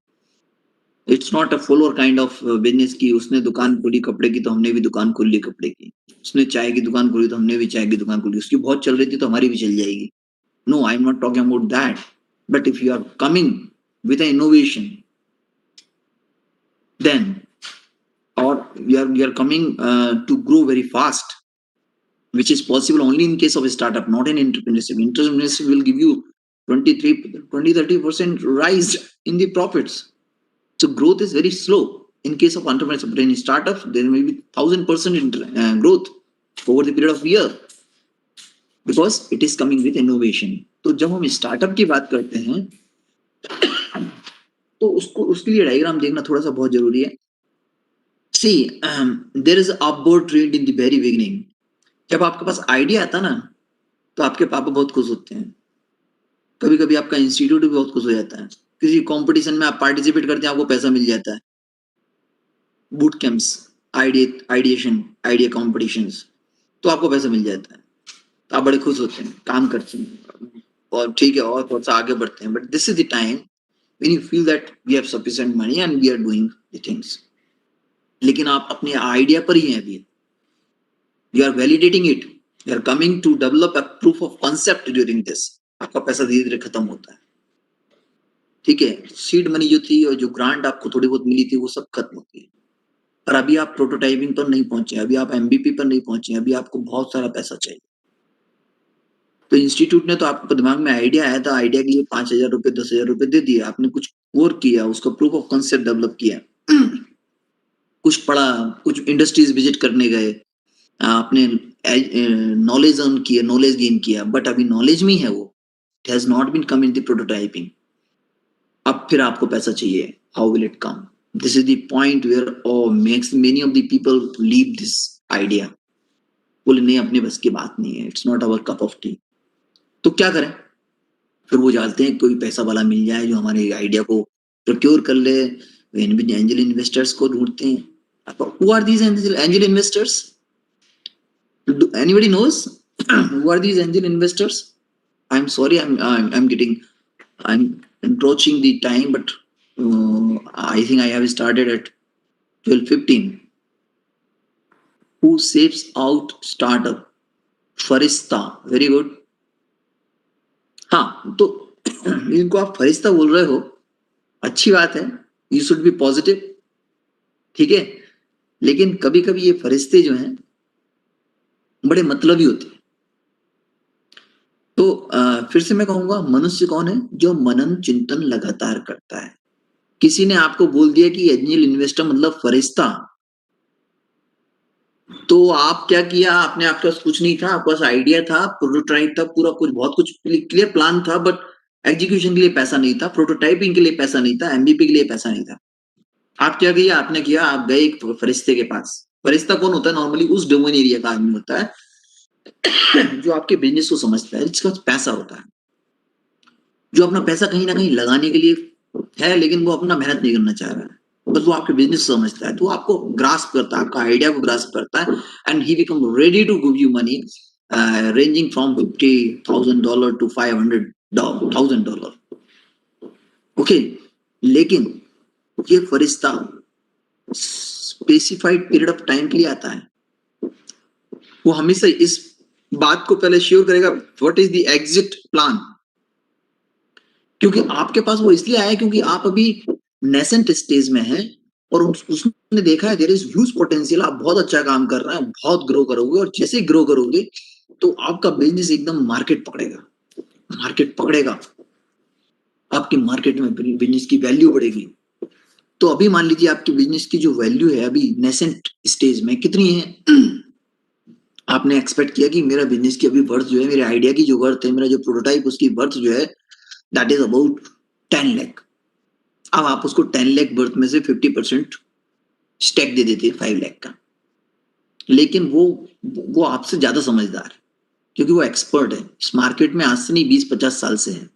It's not a follower kind of business कि उसने दुकान खोली कपड़े की तो हमने भी दुकान खोल ली कपड़े की, उसने चाय की दुकान खोली तो हमने भी चाय की दुकान खोली, उसकी बहुत चल रही थी तो हमारी भी चल जाएगी. No, I'm not talking about that. But if you are coming with an innovation, then, or you are coming to grow very fast, which is possible only in case of a startup, not in entrepreneurship. Entrepreneurship will give you 20-30% rise in the profits. So growth is very slow in case of entrepreneurship. But in startup, there may be 1,000% growth over the period of a year, because it is coming with innovation. तो जब हम startup की बात करते हैं तो उसके लिए डायग्राम देखना थोड़ा सा बहुत जरूरी है. See, there is an upward trend in the very beginning. जब आपके पास आइडिया आता ना, तो आपके पापा बहुत खुश होते हैं. कभी कभी आपका इंस्टीट्यूट भी बहुत खुश हो जाता है. किसी कंपटीशन में आप पार्टिसिपेट करते हैं, आपको पैसा मिल जाता है. Boot camps, ideation, idea competitions, तो आपको पैसा मिल जाता है. तो आप बड़े खुश होते हैं, काम करते हैं, और ठीक है, और थोड़ा सा आगे बढ़ते हैं. But this is the time when you feel that we have sufficient money and we are doing the things. लेकिन आप अपने आइडिया पर ही हैं अभी. You are validating it. You are coming to develop a proof of concept during this. आपका पैसा धीरे धीरे खत्म होता है. ठीक है, सीड मनी जो थी और जो ग्रांट आपको थोड़ी बहुत मिली थी वो सब खत्म होती है. और अभी आप प्रोटोटाइपिंग पर नहीं पहुंचे, अभी आप एमबीपी पर नहीं पहुंचे, अभी आपको बहुत सारा पैसा चाहिए. तो इंस्टीट्यूट ने तो आपको दिमाग में आइडिया आया था, आइडिया के लिए 5,000 रुपए 10,000 रुपए दे दिए. आपने कुछ वर्क किया, उसका प्रूफ ऑफ कॉन्सेप्ट डेवलप किया, कुछ पढ़ा, कुछ इंडस्ट्रीज विजिट करने गए, आपने नॉलेज अर्न किया, नॉलेज गेन किया. बट अभी नॉलेज में है वो, it has not been come in the prototyping. अब फिर आपको पैसा चाहिए. How will it come? This is the point where makes many of the people leave this idea. बोले नहीं, अपने बस की बात नहीं है, it's not our cup of tea. तो क्या करें? फिर वो जानते हैं कोई पैसा वाला मिल जाए जो हमारे आइडिया को प्रोक्योर कर ले. एंजल इन्वेस्टर्स को ढूंढते हैं. Who are these angel investors? Anybody knows who are these angel investors? I'm sorry, I'm encroaching the time, but I think I have started at 12:15. Who saves out startup? Firishta. Very good. हाँ, तो इनको आप फरिश्ता बोल रहे हो, अच्छी बात है. You should be positive. ठीक है, लेकिन कभी कभी ये फरिश्ते जो हैं बड़े मतलबी होते हैं. तो फिर से मैं कहूंगा, मनुष्य कौन है? जो मनन चिंतन लगातार करता है. किसी ने आपको बोल दिया कि एंजल इन्वेस्टर मतलब फरिश्ता, तो आप क्या किया? आपने, आपके पास कुछ नहीं था, आपके पास आइडिया था, प्रोटोटाइप था, पूरा कुछ बहुत कुछ क्लियर प्लान था, बट एग्जीक्यूशन के लिए पैसा नहीं था, प्रोटोटाइपिंग के लिए पैसा नहीं था, एमबीपी के लिए पैसा नहीं था. आप क्या किया? आपने किया, आप गए एक फरिश्ते के पास. फरिश्ता कौन होता है? नॉर्मली उस डोमेन एरिया का आदमी होता है जो आपके बिजनेस को समझता है, जिसका पैसा होता है, जो अपना पैसा कहीं ना कहीं लगाने के लिए है, लेकिन वो अपना मेहनत नहीं करना चाह रहा है, बस वो आपके बिजनेस समझता है. तो आपको ग्रास्प करता है, आपका आइडिया को ग्रास्प करता है, and he become ready to give you money ranging from $50,000 to $500,000. Okay, लेकिन ये फरिश्ता स्पेसिफाइड पीरियड ऑफ टाइम के लिए आता है. वो हमेशा इस बात को पहले श्योर करेगा, what is the exit plan. क्योंकि आपके पास वो इसलिए आया क्योंकि आप अभी नेसेंट स्टेज में हैं, और उसने देखा है देयर इज ह्यूज पोटेंशियल, आप बहुत अच्छा काम कर रहे हैं, बहुत ग्रो करोगे, और जैसे ग्रो करोगे तो आपका बिजनेस एकदम मार्केट पकड़ेगा. मार्केट पकड़ेगा, आपके मार्केट में बिजनेस की वैल्यू बढ़ेगी. तो अभी मान लीजिए आपकी बिजनेस की जो वैल्यू है अभी नेसेंट स्टेज में कितनी है? आपने एक्सपेक्ट किया कि मेरा बिजनेस की अभी वर्थ जो है, मेरे आइडिया की जो वर्थ है, मेरा जो प्रोटोटाइप उसकी वर्थ जो है, दैट इज अबाउट 10 लाख. अब आप उसको 10 लाख वर्थ में से 50% स्टैक दे देते 5 लाख का. लेकिन वो आपसे ज्यादा समझदार है, क्योंकि वो एक्सपर्ट है इस मार्केट में, आज से नहीं 20-50 साल से है.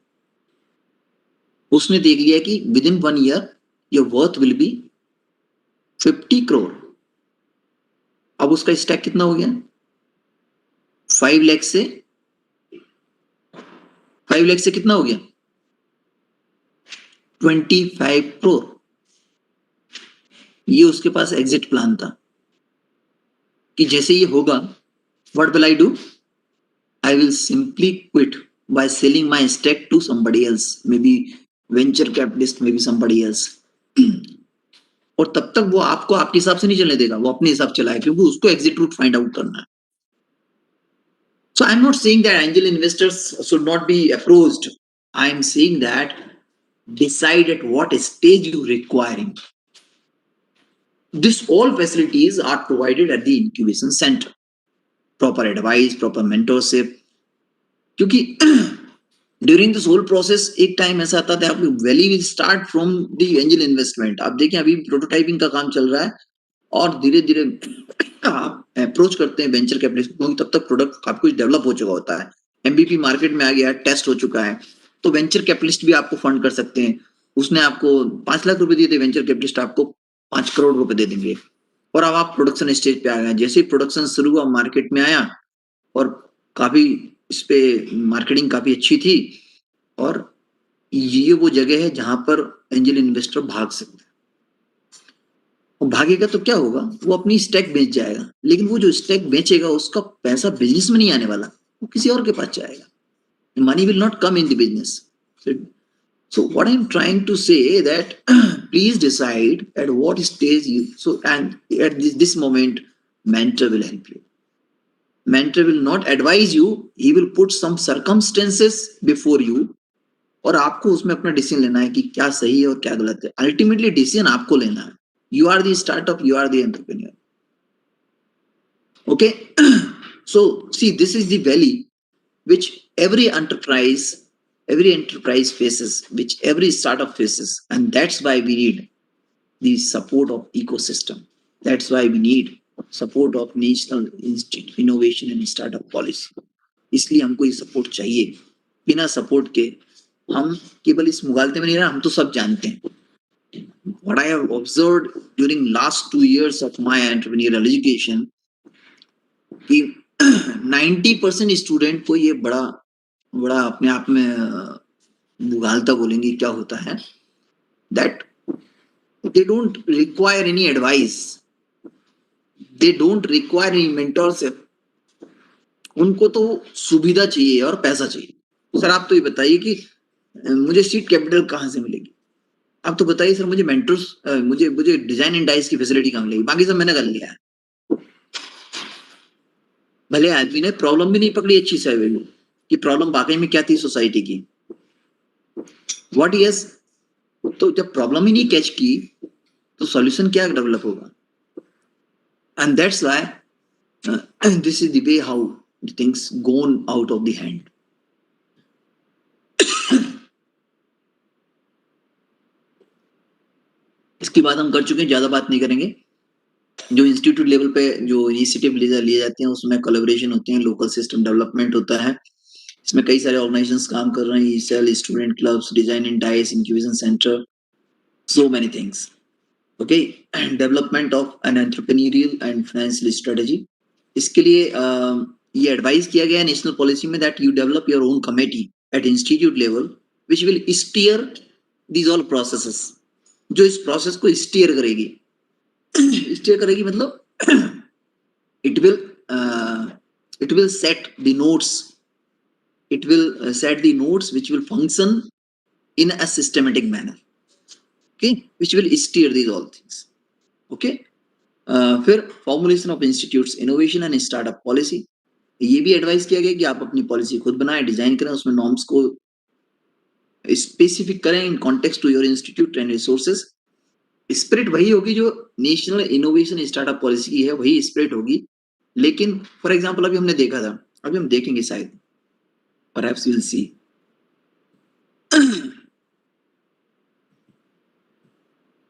उसने देख लिया कि with in 1 year your worth will be 50 crore. अब उसका स्टैक कितना हो गया? 5 लाख से 5 लाख से कितना हो गया? 25 करोड़. ये उसके पास एग्जिट प्लान था कि जैसे ये होगा, what will I do? I will simply quit by selling my stake to somebody else, maybe venture capitalist, maybe somebody else. और तब तक वो आपको आपके हिसाब से नहीं चलने देगा, वो अपने हिसाब चलाए, क्योंकि उसको एग्जिट रूट फाइंड आउट करना है. So I'm not saying that angel investors should not be approached. I'm saying that decide at what stage you requiring. This all facilities are provided at the incubation center. Proper advice, proper mentorship. क्योंकि during this whole process एक time ऐसा आता था, आपकी value will start from the angel investment. आप देखें अभी prototyping का काम चल रहा है, और धीरे धीरे आप अप्रोच करते हैं वेंचर कैपिटलिस्ट, क्योंकि तब तक प्रोडक्ट काफी कुछ डेवलप हो चुका होता है, एमबीपी मार्केट में आ गया, टेस्ट हो चुका है, तो वेंचर कैपिटलिस्ट भी आपको फंड कर सकते हैं। उसने आपको 5 लाख रुपए दिए थे, वेंचर कैपिटलिस्ट आपको 5 करोड़ रुपए दे देंगे, और अब आप प्रोडक्शन स्टेज पे आ गए। जैसे ही प्रोडक्शन शुरू हुआ, मार्केट में आया, और काफी इस पे मार्केटिंग काफी अच्छी थी, और ये वो जगह है जहां पर एंजल इन्वेस्टर भाग सकते हैं। और भागेगा तो क्या होगा, वो अपनी स्टैक बेच जाएगा, लेकिन वो जो स्टैक बेचेगा उसका पैसा बिजनेस में नहीं आने वाला, वो किसी और के पास जाएगा। Money will not come in the business. So what I'm trying to say that please decide at what stage you, so and at this moment mentor will help you. Mentor will not advise you, he will put some circumstances before you, और आपको उसमें अपना decision लेना है कि क्या सही है और क्या गलत है। अल्टीमेटली डिसीजन आपको लेना है। You are the startup, you are the entrepreneur. Okay. So see, this is the valley which every enterprise faces, which every startup faces, and that's why we need the support of ecosystem. That's why we need support of National Institute Innovation and Startup Policy. इसलिए हमको ये support चाहिए। बिना support के हम केवल इस मुगालते में नहीं रहे, हम तो सब जानते हैं। What I have observed during last 2 years of my entrepreneurial education, कि 90% स्टूडेंट को ये बड़ा बड़ा अपने आप में मुगालता बोलेंगे क्या होता है, that they don't require any advice, they don't require any mentorship, उनको तो सुविधा चाहिए और पैसा चाहिए। सर आप तो ये बताइए कि मुझे सीड कैपिटल कहाँ से मिलेगी, आप तो बताइए सर मुझे मेंटर्स, मुझे डिजाइन एंड डाइस की फैसिलिटी कहाँ मिलेगी, बाकी सब मैंने कर लिया है। भले आदमी ने प्रॉब्लम भी नहीं पकड़ी अच्छी से कि प्रॉब्लम वाकई में क्या थी सोसाइटी की, व्हाट यस, तो जब प्रॉब्लम ही नहीं कैच की तो सॉल्यूशन क्या डेवलप होगा। And that's why this is the way how things gone out of the hand. इसके बाद हम कर चुके हैं, ज्यादा बात नहीं करेंगे। जो इंस्टीट्यूट लेवल पे जो इनिशिएटिव लिए जाते हैं उसमें कोलैबोरेशन होते हैं, लोकल सिस्टम डेवलपमेंट होता है, इसमें कई सारे ऑर्गेनाइजेशंस काम कर रहे हैं, cell, student clubs, design and dice, incubation centre, so many things. Okay, development of an entrepreneurial and financial strategy. इसके लिए ये एडवाइस किया गया है नेशनल पॉलिसी में that you develop your own committee at institute level which will steer these all processes, जो इस process को स्टीयर करेगी। स्टीयर करेगी मतलब it will set the notes, it will set the notes which will function in a systematic manner, okay, which will steer these all things. Okay. फिर formulation of institutes innovation and startup policy, ये भी advice किया गया कि आप अपनी policy खुद बनाएं, डिजाइन करें, उसमें नॉर्म्स को स्पेसिफिक करें in context to your institute and resources. Spirit वही होगी जो नेशनल इनोवेशन स्टार्टअप पॉलिसी की है, वही स्पिरिट होगी, लेकिन फॉर एग्जांपल अभी हमने देखा था, अभी हम देखेंगे शायद, perhaps we will see.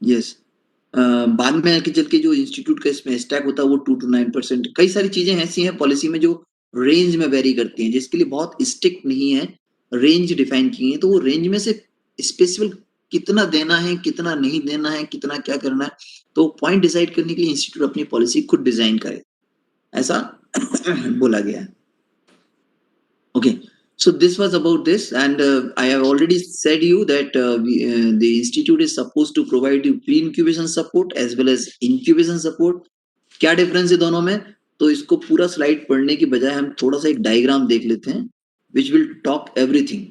Yes, बाद में आके चल के जो इंस्टीट्यूट का इसमें स्टैक होता है वो 2 to 9%। कई सारी चीजें ऐसी हैं पॉलिसी में जो रेंज में वेरी करती हैं, जिसके लिए बहुत स्ट्रिक्ट नहीं है, रेंज डिफाइन की है, तो वो रेंज में से स्पेसिफिक कितना देना है, कितना नहीं देना है, कितना क्या करना है, तो पॉइंट डिसाइड करने के लिए इंस्टीट्यूट अपनी पॉलिसी खुद डिजाइन करे, ऐसा बोला गया है। Okay, so this was about this, and I have already said you that the institute is supposed to provide you pre-incubation support as well as incubation support. क्या डिफरेंस है दोनों में, तो इसको पूरा स्लाइड पढ़ने की बजाय हम थोड़ा सा एक डायग्राम देख लेते हैं which will talk everything.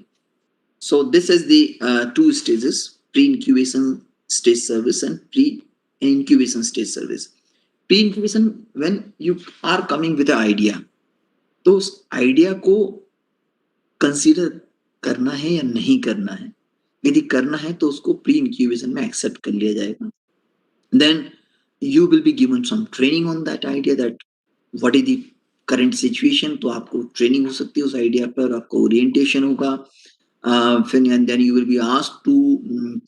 So this is the 2 stages, pre-incubation stage service and pre-incubation stage service. Pre-incubation, when you are coming with an idea, तो उस आइडिया को कंसीडर करना है या नहीं करना है, यदि करना है तो उसको प्री इंक्यूबेशन में एक्सेप्ट कर लिया जाएगा। Then you will be given some training on that idea, that what is the current situation, तो आपको ट्रेनिंग हो सकती है उस आइडिया पर, आपको ओरिएंटेशन होगा, फिर and then you will be asked to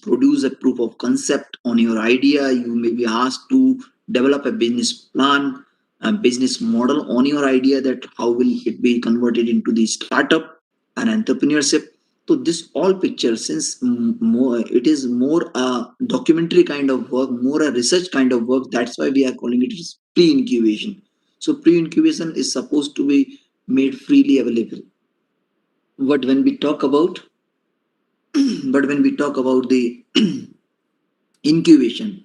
produce a proof of concept on your idea, you may be asked to develop a business plan, a business model on your idea, that how will it be converted into the startup and entrepreneurship. So this all picture, since more, it is more a documentary kind of work, more a research kind of work, that's why we are calling it pre-incubation. So pre-incubation is supposed to be made freely available. But when we talk about but when we talk about the incubation,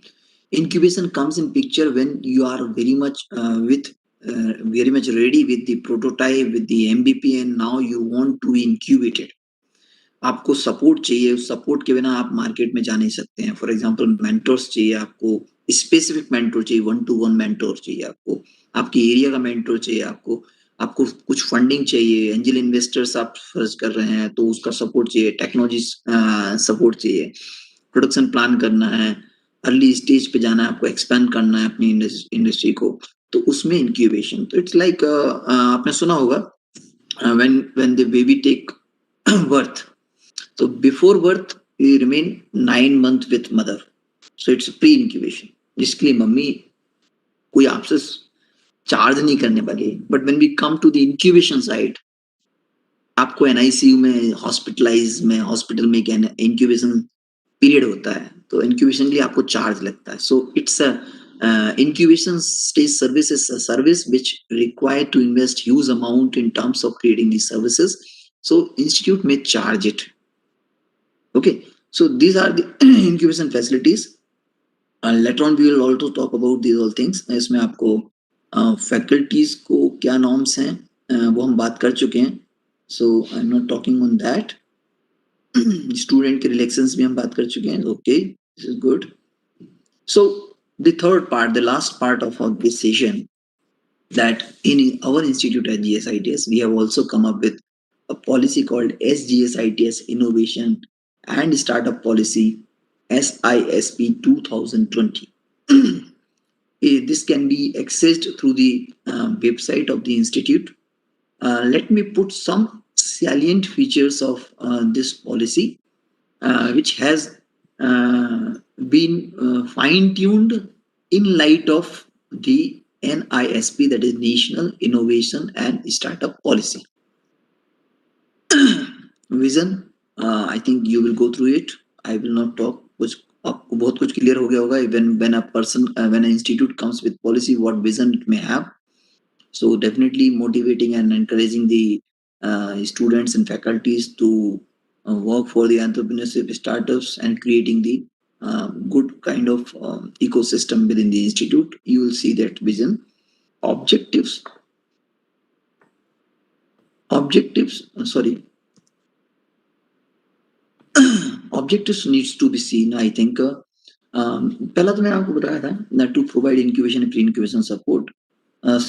incubation comes in picture when you are very much ready with the prototype, with the MVP, and now you want to incubate it. आपको support चाहिए, उस support के बिना आप market में जा नहीं सकते हैं। फॉर एग्जांपल मेंटर्स चाहिए आपको, स्पेसिफिक मेंटर चाहिए, वन टू वन मेंटर चाहिए आपको, आपकी एरिया का मेंटर चाहिए आपको, आपको कुछ फंडिंग चाहिए, एंजल इन्वेस्टर्स आप सर्च कर रहे हैं तो उसका सपोर्ट चाहिए, टेक्नोलॉजी सपोर्ट चाहिए, प्रोडक्शन प्लान करना है, अर्ली स्टेज पे जाना है, आपको एक्सपेंड करना है अपनी इंडस्ट्री को, तो उसमें इंक्यूबेशन। तो इट्स लाइक आपने सुना होगा when the baby take birth, so before birth we remain 9 months with mother, so it's pre incubation, जिसके लिए मम्मी कोई आपसे चार्ज नहीं करने वाली। But when we come to the incubation side, आपको एनआईसीयू में, हॉस्पिटल में इंक्यूबेशन पीरियड होता है, तो इंक्यूबेशन के लिए आपको चार्ज लगता है। So it's a incubation stage service is a service which require to invest huge amount in terms of creating these services, so institute may charge it. Okay, so these are the incubation facilities. Later on we will also talk about these all things. इसमें आपको faculties को क्या norms हैं वो हम बात कर चुके हैं, so I am not talking on that. Student के रिलेक्शंस भी हम बात कर चुके हैं, okay, this is good. So the third part, the last part of our this session, that in our institute at SGSITS, we have also come up with a policy called SGSITS Innovation and Startup Policy, SISP 2020. This can be accessed through the website of the institute. Let me put some salient features of this policy, which has been fine-tuned in light of the NISP, that is National Innovation and Startup Policy. Vision, I think you will go through it. I will not talk. कुछ आपको बहुत कुछ clear हो गया होगा when an institute comes with policy, what vision it may have. So definitely motivating and encouraging the students and faculties to work for the entrepreneurship startups and creating the good kind of ecosystem within the institute. You will see that vision. Objectives. Sorry. Objectives needs to be seen, I think. पहला तो मैंने आपको बताया था that to provide incubation and pre-incubation support.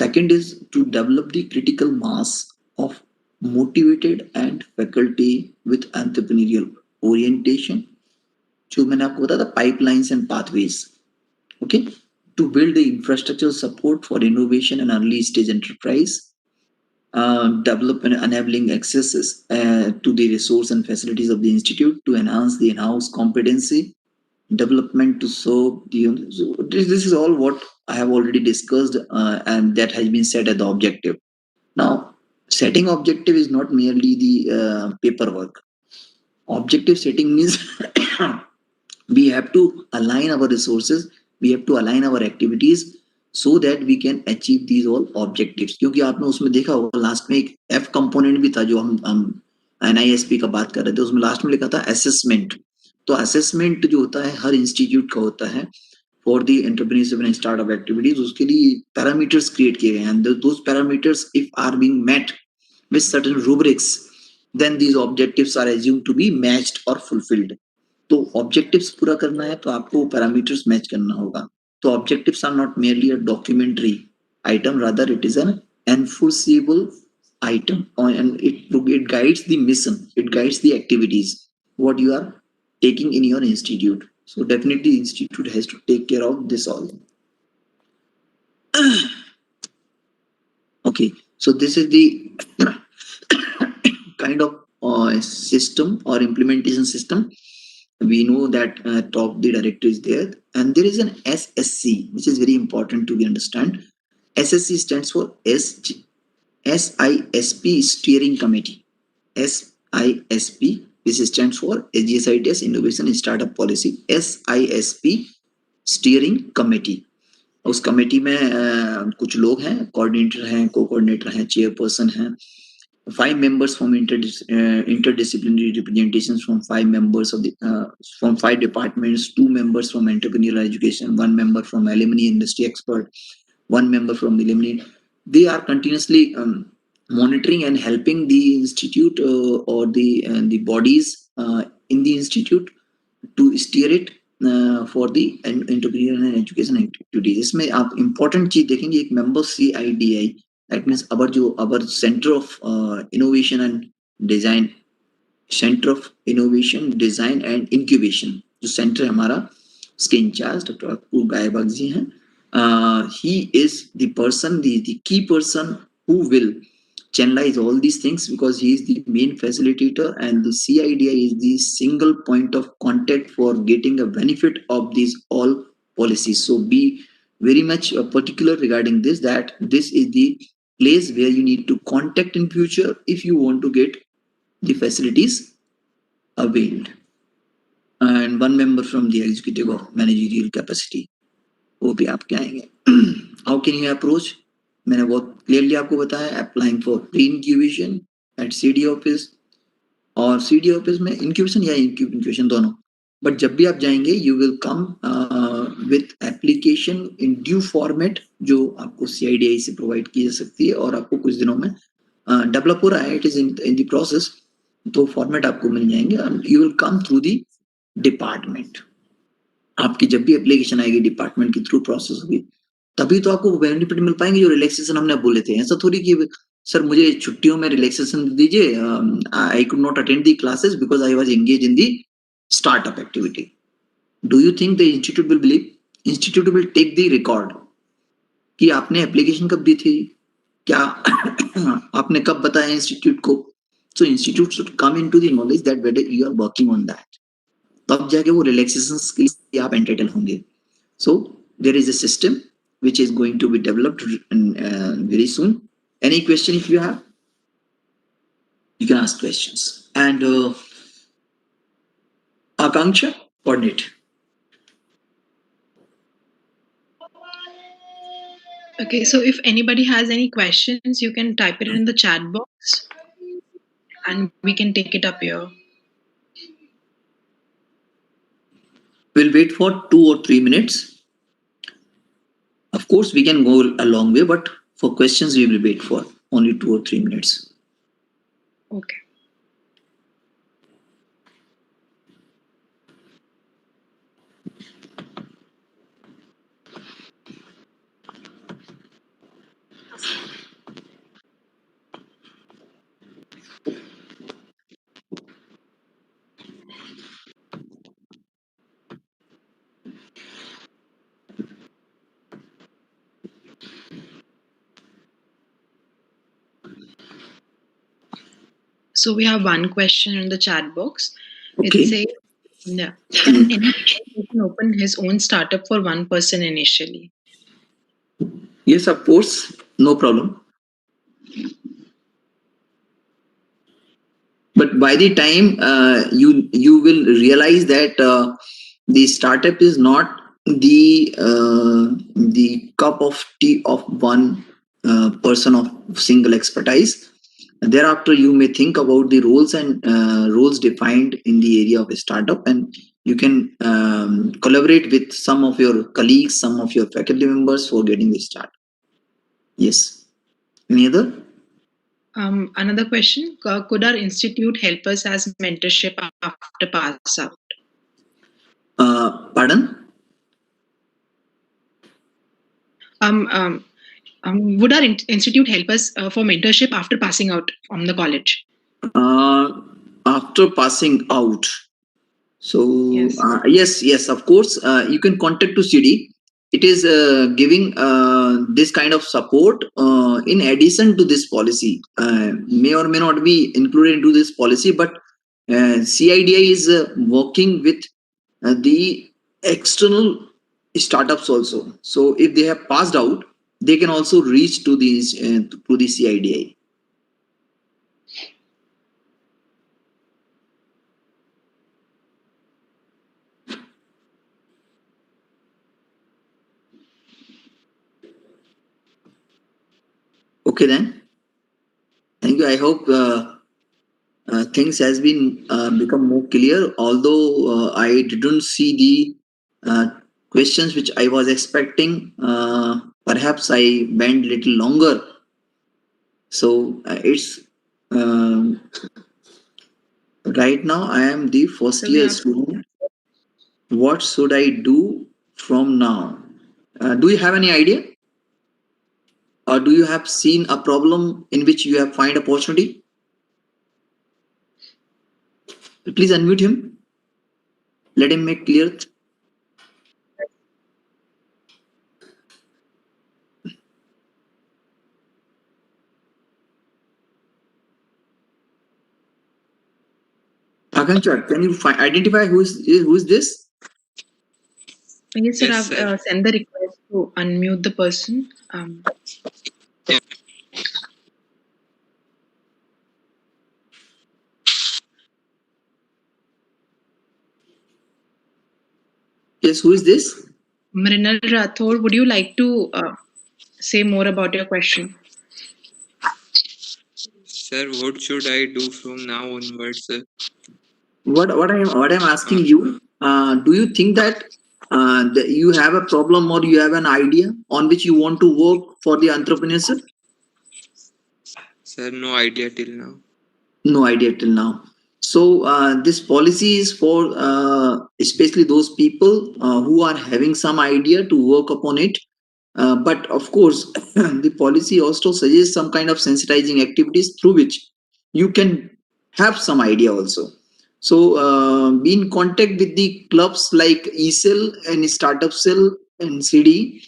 Second is to develop the critical mass of motivated and faculty with entrepreneurial orientation. जो मैंने आपको बताया था pipelines and pathways. Okay, to build the infrastructure support for innovation and early stage enterprise. Develop and enabling accesses to the resource and facilities of the institute to enhance the in-house competency development to serve the. So this is all what I have already discussed, and that has been set as the objective. Now, setting objective is not merely the paperwork. Objective setting means we have to align our resources, we have to align our activities so that we can achieve these all objectives. क्योंकि आपने उसमें देखा होगा last में एक F component भी था जो हम NISP का बात कर रहे थे, उसमें लास्ट में लिखा था असेसमेंट। तो असेसमेंट जो होता है हर इंस्टीट्यूट का होता है for the entrepreneurship and startup activities, उसके लिए पैरामीटर्स क्रिएट किए गए हैं, and those parameters if are being met with certain rubrics, then these objectives are assumed to be matched or fulfilled. तो ऑब्जेक्टिव्स पूरा करना है तो आपको पैरामीटर्स मैच करना होगा। तो objectives are not merely a documentary item, rather it is an enforceable item, and it guides the mission, it guides the activities what you are taking in your institute. So definitely institute has to take care of this all. Okay, so this is the kind of system or implementation system We know that top the director is there, and there is an SSC, which is very important to be understand. SSC stands for SISP Steering Committee. SISP, this stands for SGSITS Innovation and Startup Policy. SISP Steering Committee. उस committee में कुछ लोग हैं, coordinator हैं, को coordinator हैं, chairperson हैं, 5 members from interdisciplinary representations from 5 members of the from 5 departments, 2 members from entrepreneurial education, 1 member from alumni industry expert, 1 member from alumni. They are continuously monitoring and helping the institute or the bodies in the institute to steer it for the entrepreneurial and education activities. इसमें आप important चीज देखेंगे, एक member CIDI, that means our Center of Innovation and Design, Center of Innovation, Design and Incubation, जो center है हमारा, उसके in charge doctor अपूर गायबाग जी हैं. He is the person, the key person who will channelize all these things, because he is the main facilitator, and the CIDI is the single point of contact for getting a benefit of these all policies. So be very much particular regarding this, that this is the place where you need to contact in future if you want to get the facilities availed. And 1 member from the executive of managerial capacity, वो भी आपके आएंगे. How can you approach? मैंने बहुत clearly आपको बताया, applying for pre incubation at CD office, और CD office में इंक्यूबेशन या इंक्यूबेशन दोनों. बट जब भी आप जाएंगे you will come with application in due format, जो आपको CIDI से प्रोवाइड की जा सकती है, और आपको कुछ दिनों में डेवलप हो रहा है, it is in the process, तो फॉर्मेट आपको मिल जाएंगे. You will come through the department. आपकी जब भी एप्लीकेशन आएगी डिपार्टमेंट के थ्रू प्रोसेस होगी, तभी तो आपको बेनिफिट मिल पाएंगे, जो रिलैक्सेशन हमने बोले थे. ऐसा थोड़ी कि सर मुझे छुट्टियों में रिलैक्सेशन दीजिए, I could not attend the classes because I was engage in the startup activity. Do you think the institute will believe? Institute will take the record कि आपने एप्लीकेशन कब दी थी, क्या आपने कब बताया इंस्टीट्यूट को. So institute should come into the knowledge that whether you are working on that, तब जाके वो रिलैक्सेशन के लिए आप एंटाइटल होंगे. So there is a system which is going to be developed very soon. Any question if you have, you can ask questions. And Akanksha, coordinate. Okay, so if anybody has any questions, you can type it in the chat box and we can take it up here. We'll wait for 2 or 3 minutes. Of course, we can go a long way, but for questions, we will wait for only 2 or 3 minutes. Okay. So we have one question in the chat box. Okay. It says, yeah, can any person open his own startup for one person initially? Yes, of course, no problem. But by the time you will realize that the startup is not the cup of tea of one person of single expertise. Thereafter, you may think about the roles and roles defined in the area of a startup, and you can collaborate with some of your colleagues, some of your faculty members for getting the start. Yes. Any other? Another question, could our institute help us as mentorship after pass out? Pardon? Would our institute help us for mentorship after passing out from the college? After passing out. So Yes. yes, of course, you can contact to CD. It is giving this kind of support in addition to this policy. May or may not be included into this policy, but CIDI is working with the external startups also. So if they have passed out, they can also reach to these to the CIDI. Okay then. Thank you. I hope things has been become more clear. Although I didn't see the questions which I was expecting. Perhaps I went little longer. So it's right now I am the first So we year have student. What should I do from now? Do you have any idea? Or do you have seen a problem in which you have find opportunity? Please unmute him. Let him make clear. Akanksha, can you identify who is this? yes, sir. Yes, I've sir. sent the request to unmute the person. Yeah. Yes, who is this? Mrinal Rathod, would you like to say more about your question? Sir, what should I do from now onwards, sir? What I'm asking Uh, you? Do you think that that you have a problem or you have an idea on which you want to work for the entrepreneurship? Sir, no idea till now. No idea till now. So this policy is for especially those people who are having some idea to work upon it. But of course, the policy also suggests some kind of sensitizing activities through which you can have some idea also. So be in contact with the clubs like eCell and Startup Cell and CD.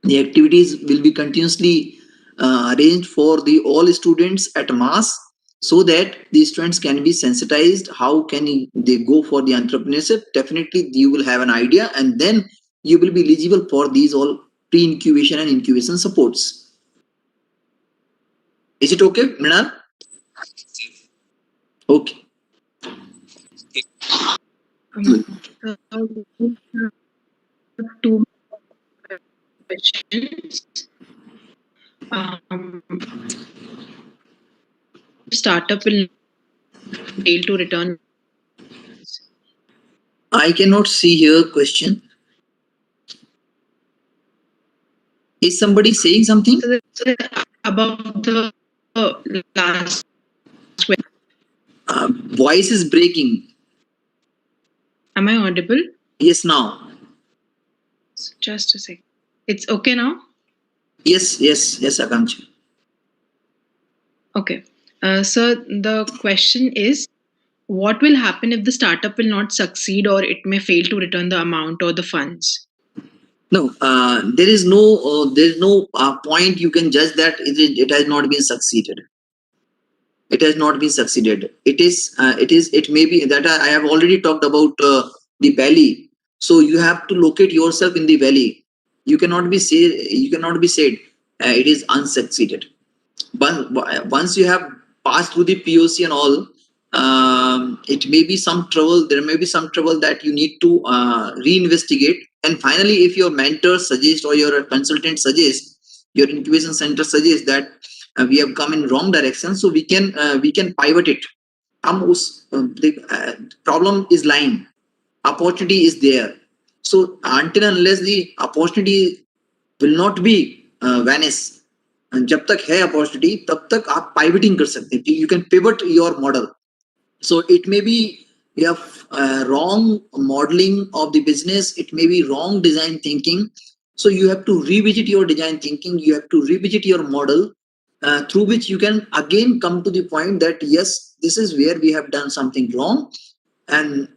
The activities will be continuously arranged for the all students at mass so that the students can be sensitized how can they go for the entrepreneurship. Definitely you will have an idea and then you will be eligible for these all pre-incubation and incubation supports. Is it okay, Mrinal? Okay. So we have two questions. Startup will fail to return. I cannot see here question. Is somebody saying something? So about the last question. Voice is breaking. Am I audible? Yes, now. Just a sec. It's okay now? Yes, Akanksha. Okay. So the question is, what will happen if the startup will not succeed or it may fail to return the amount or the funds? No, there is no point you can judge that it has not been succeeded. It has not been succeeded. It may be that I have already talked about the valley. So you have to locate yourself in the valley. You cannot be said it is unsucceeded. But once you have passed through the POC and all, it may be some trouble. There may be some trouble that you need to reinvestigate. And finally, if your mentor suggests or your consultant suggests, your incubation center suggests that we have come in wrong direction, so we can pivot it. The problem is lying. Opportunity is there. So until unless the opportunity will not be vanish, जब तक है opportunity तब तक आप पाइवटिंग कर सकते हैं. You can pivot your model. So it may be you have wrong modeling of the business. It may be wrong design thinking. So you have to revisit your design thinking. You have to revisit your model through which you can again come to the point that yes, this is where we have done something wrong. And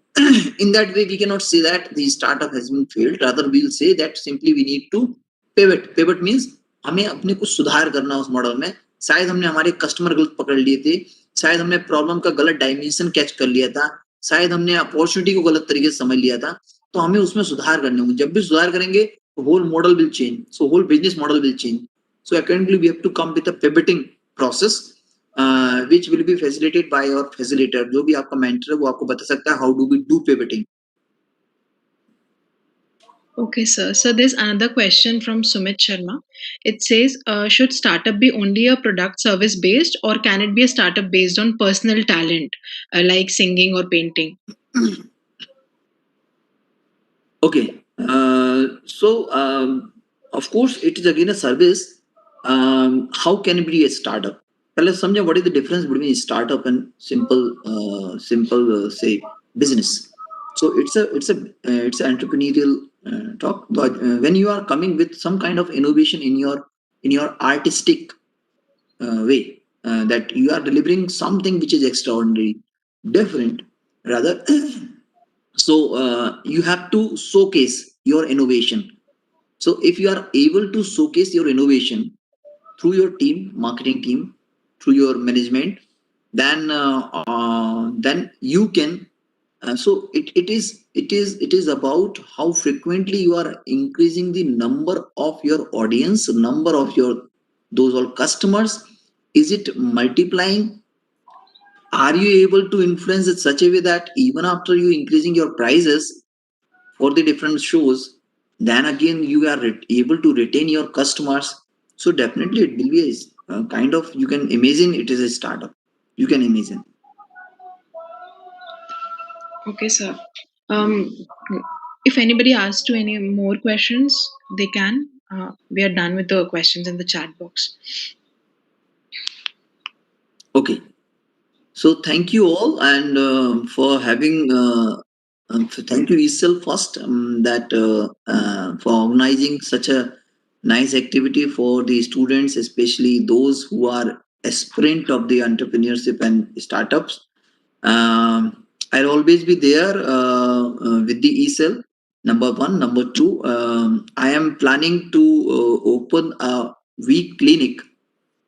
in that way, we cannot say that the startup has been failed. Rather, we'll say that simply we need to pivot. Pivot means हमें अपने कुछ सुधार करना उस model में. शायद हमने हमारे कस्टमर गलत पकड़ लिए थे. शायद हमने प्रॉब्लम का गलत डायमेंशन कैच कर लिया था, शायद हमने अपॉर्चुनिटी को गलत तरीके से समझ लिया था, तो हमें उसमें सुधार करने होंगे। जब भी सुधार करेंगे तो whole model will change, so whole business model will change. So accordingly we have to come with a pivoting process which will be facilitated by your facilitator। जो भी आपका मेंटर है वो आपको बता सकता है how do we do pivoting। Okay, sir. So there's another question from Sumit Sharma. It says, should startup be only a product service based, or can it be a startup based on personal talent, like singing or painting? Okay, so of course it is again a service. How can it be a startup? Well, let's समझे what is the difference between startup and simple say business. So it's an entrepreneurial talk. But when you are coming with some kind of innovation in your artistic way, that you are delivering something which is extraordinary, different, rather. So you have to showcase your innovation. So if you are able to showcase your innovation through your team, marketing team, through your management, then you can. So it is about how frequently you are increasing the number of your audience, number of your those all customers. Is it multiplying? Are you able to influence it such a way that even after you increasing your prices for the different shows, then again you are able to retain your customers? So definitely it will be a kind of, you can imagine it is a startup, you can imagine. Okay, sir. Um, if anybody asks to any more questions, they can. We are done with the questions in the chat box. Okay, so thank you all, and for having thank you Isel first, that for organizing such a nice activity for the students, especially those who are aspirant of the entrepreneurship and startups. I'll always be there with the ESL. Number one, number two, I am planning to open a week clinic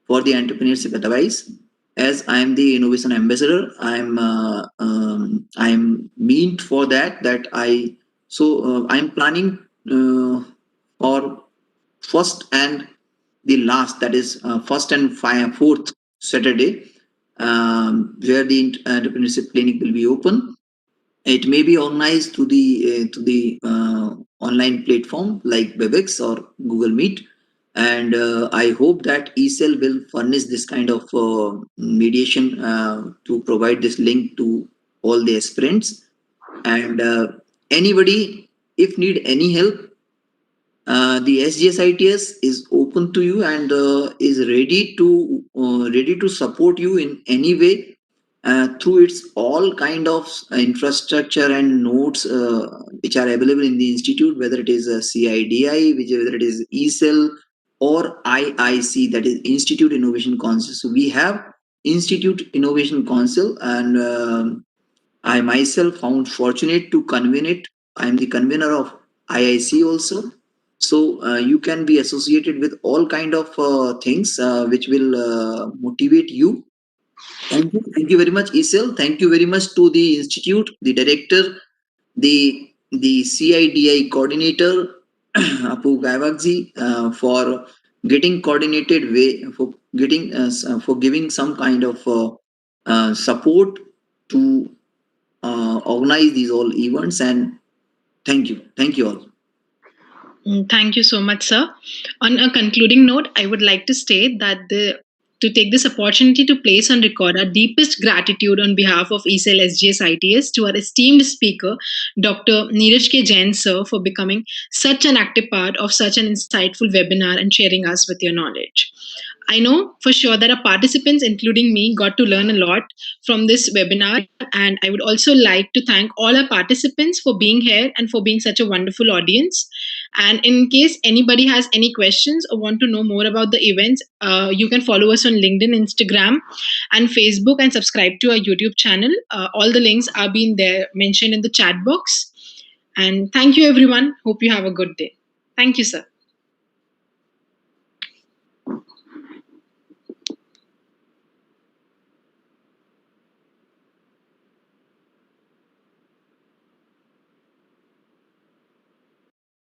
for the entrepreneurship advice. As I am the innovation ambassador, I'm meant for that. That I so I'm planning for first and the last, that is first and fourth Saturday, where the entrepreneurship clinic will be open. It may be organized to the online platform like Webex or Google Meet, and I hope that eCell will furnish this kind of mediation to provide this link to all the aspirants. And anybody, if need any help, the SGSITS is open to you and is ready to support you in any way through its all kind of infrastructure and notes which are available in the institute, whether it is a CIDI, whether it is ECEL or IIC, that is Institute Innovation Council. So we have Institute Innovation Council, and I myself found fortunate to convene it. I am the convener of IIC also. So you can be associated with all kind of things which will motivate you. Thank you very much, Isel. Thank you very much to the institute, the director, the CIDI coordinator, Apu Gaivakji, for getting coordinated way, for getting for giving some kind of support to organize these all events. And thank you all. Thank you so much, sir. On a concluding note, I would like to state that to take this opportunity to place on record our deepest gratitude on behalf of ESL SGSITS to our esteemed speaker, Dr. Neeraj K. Jain, sir, for becoming such an active part of such an insightful webinar and sharing us with your knowledge. I know for sure that our participants, including me, got to learn a lot from this webinar. And I would also like to thank all our participants for being here and for being such a wonderful audience. And in case anybody has any questions or want to know more about the events, you can follow us on LinkedIn, Instagram, and Facebook, and subscribe to our YouTube channel. All the links are being there mentioned in the chat box. And thank you, everyone. Hope you have a good day. Thank you, sir.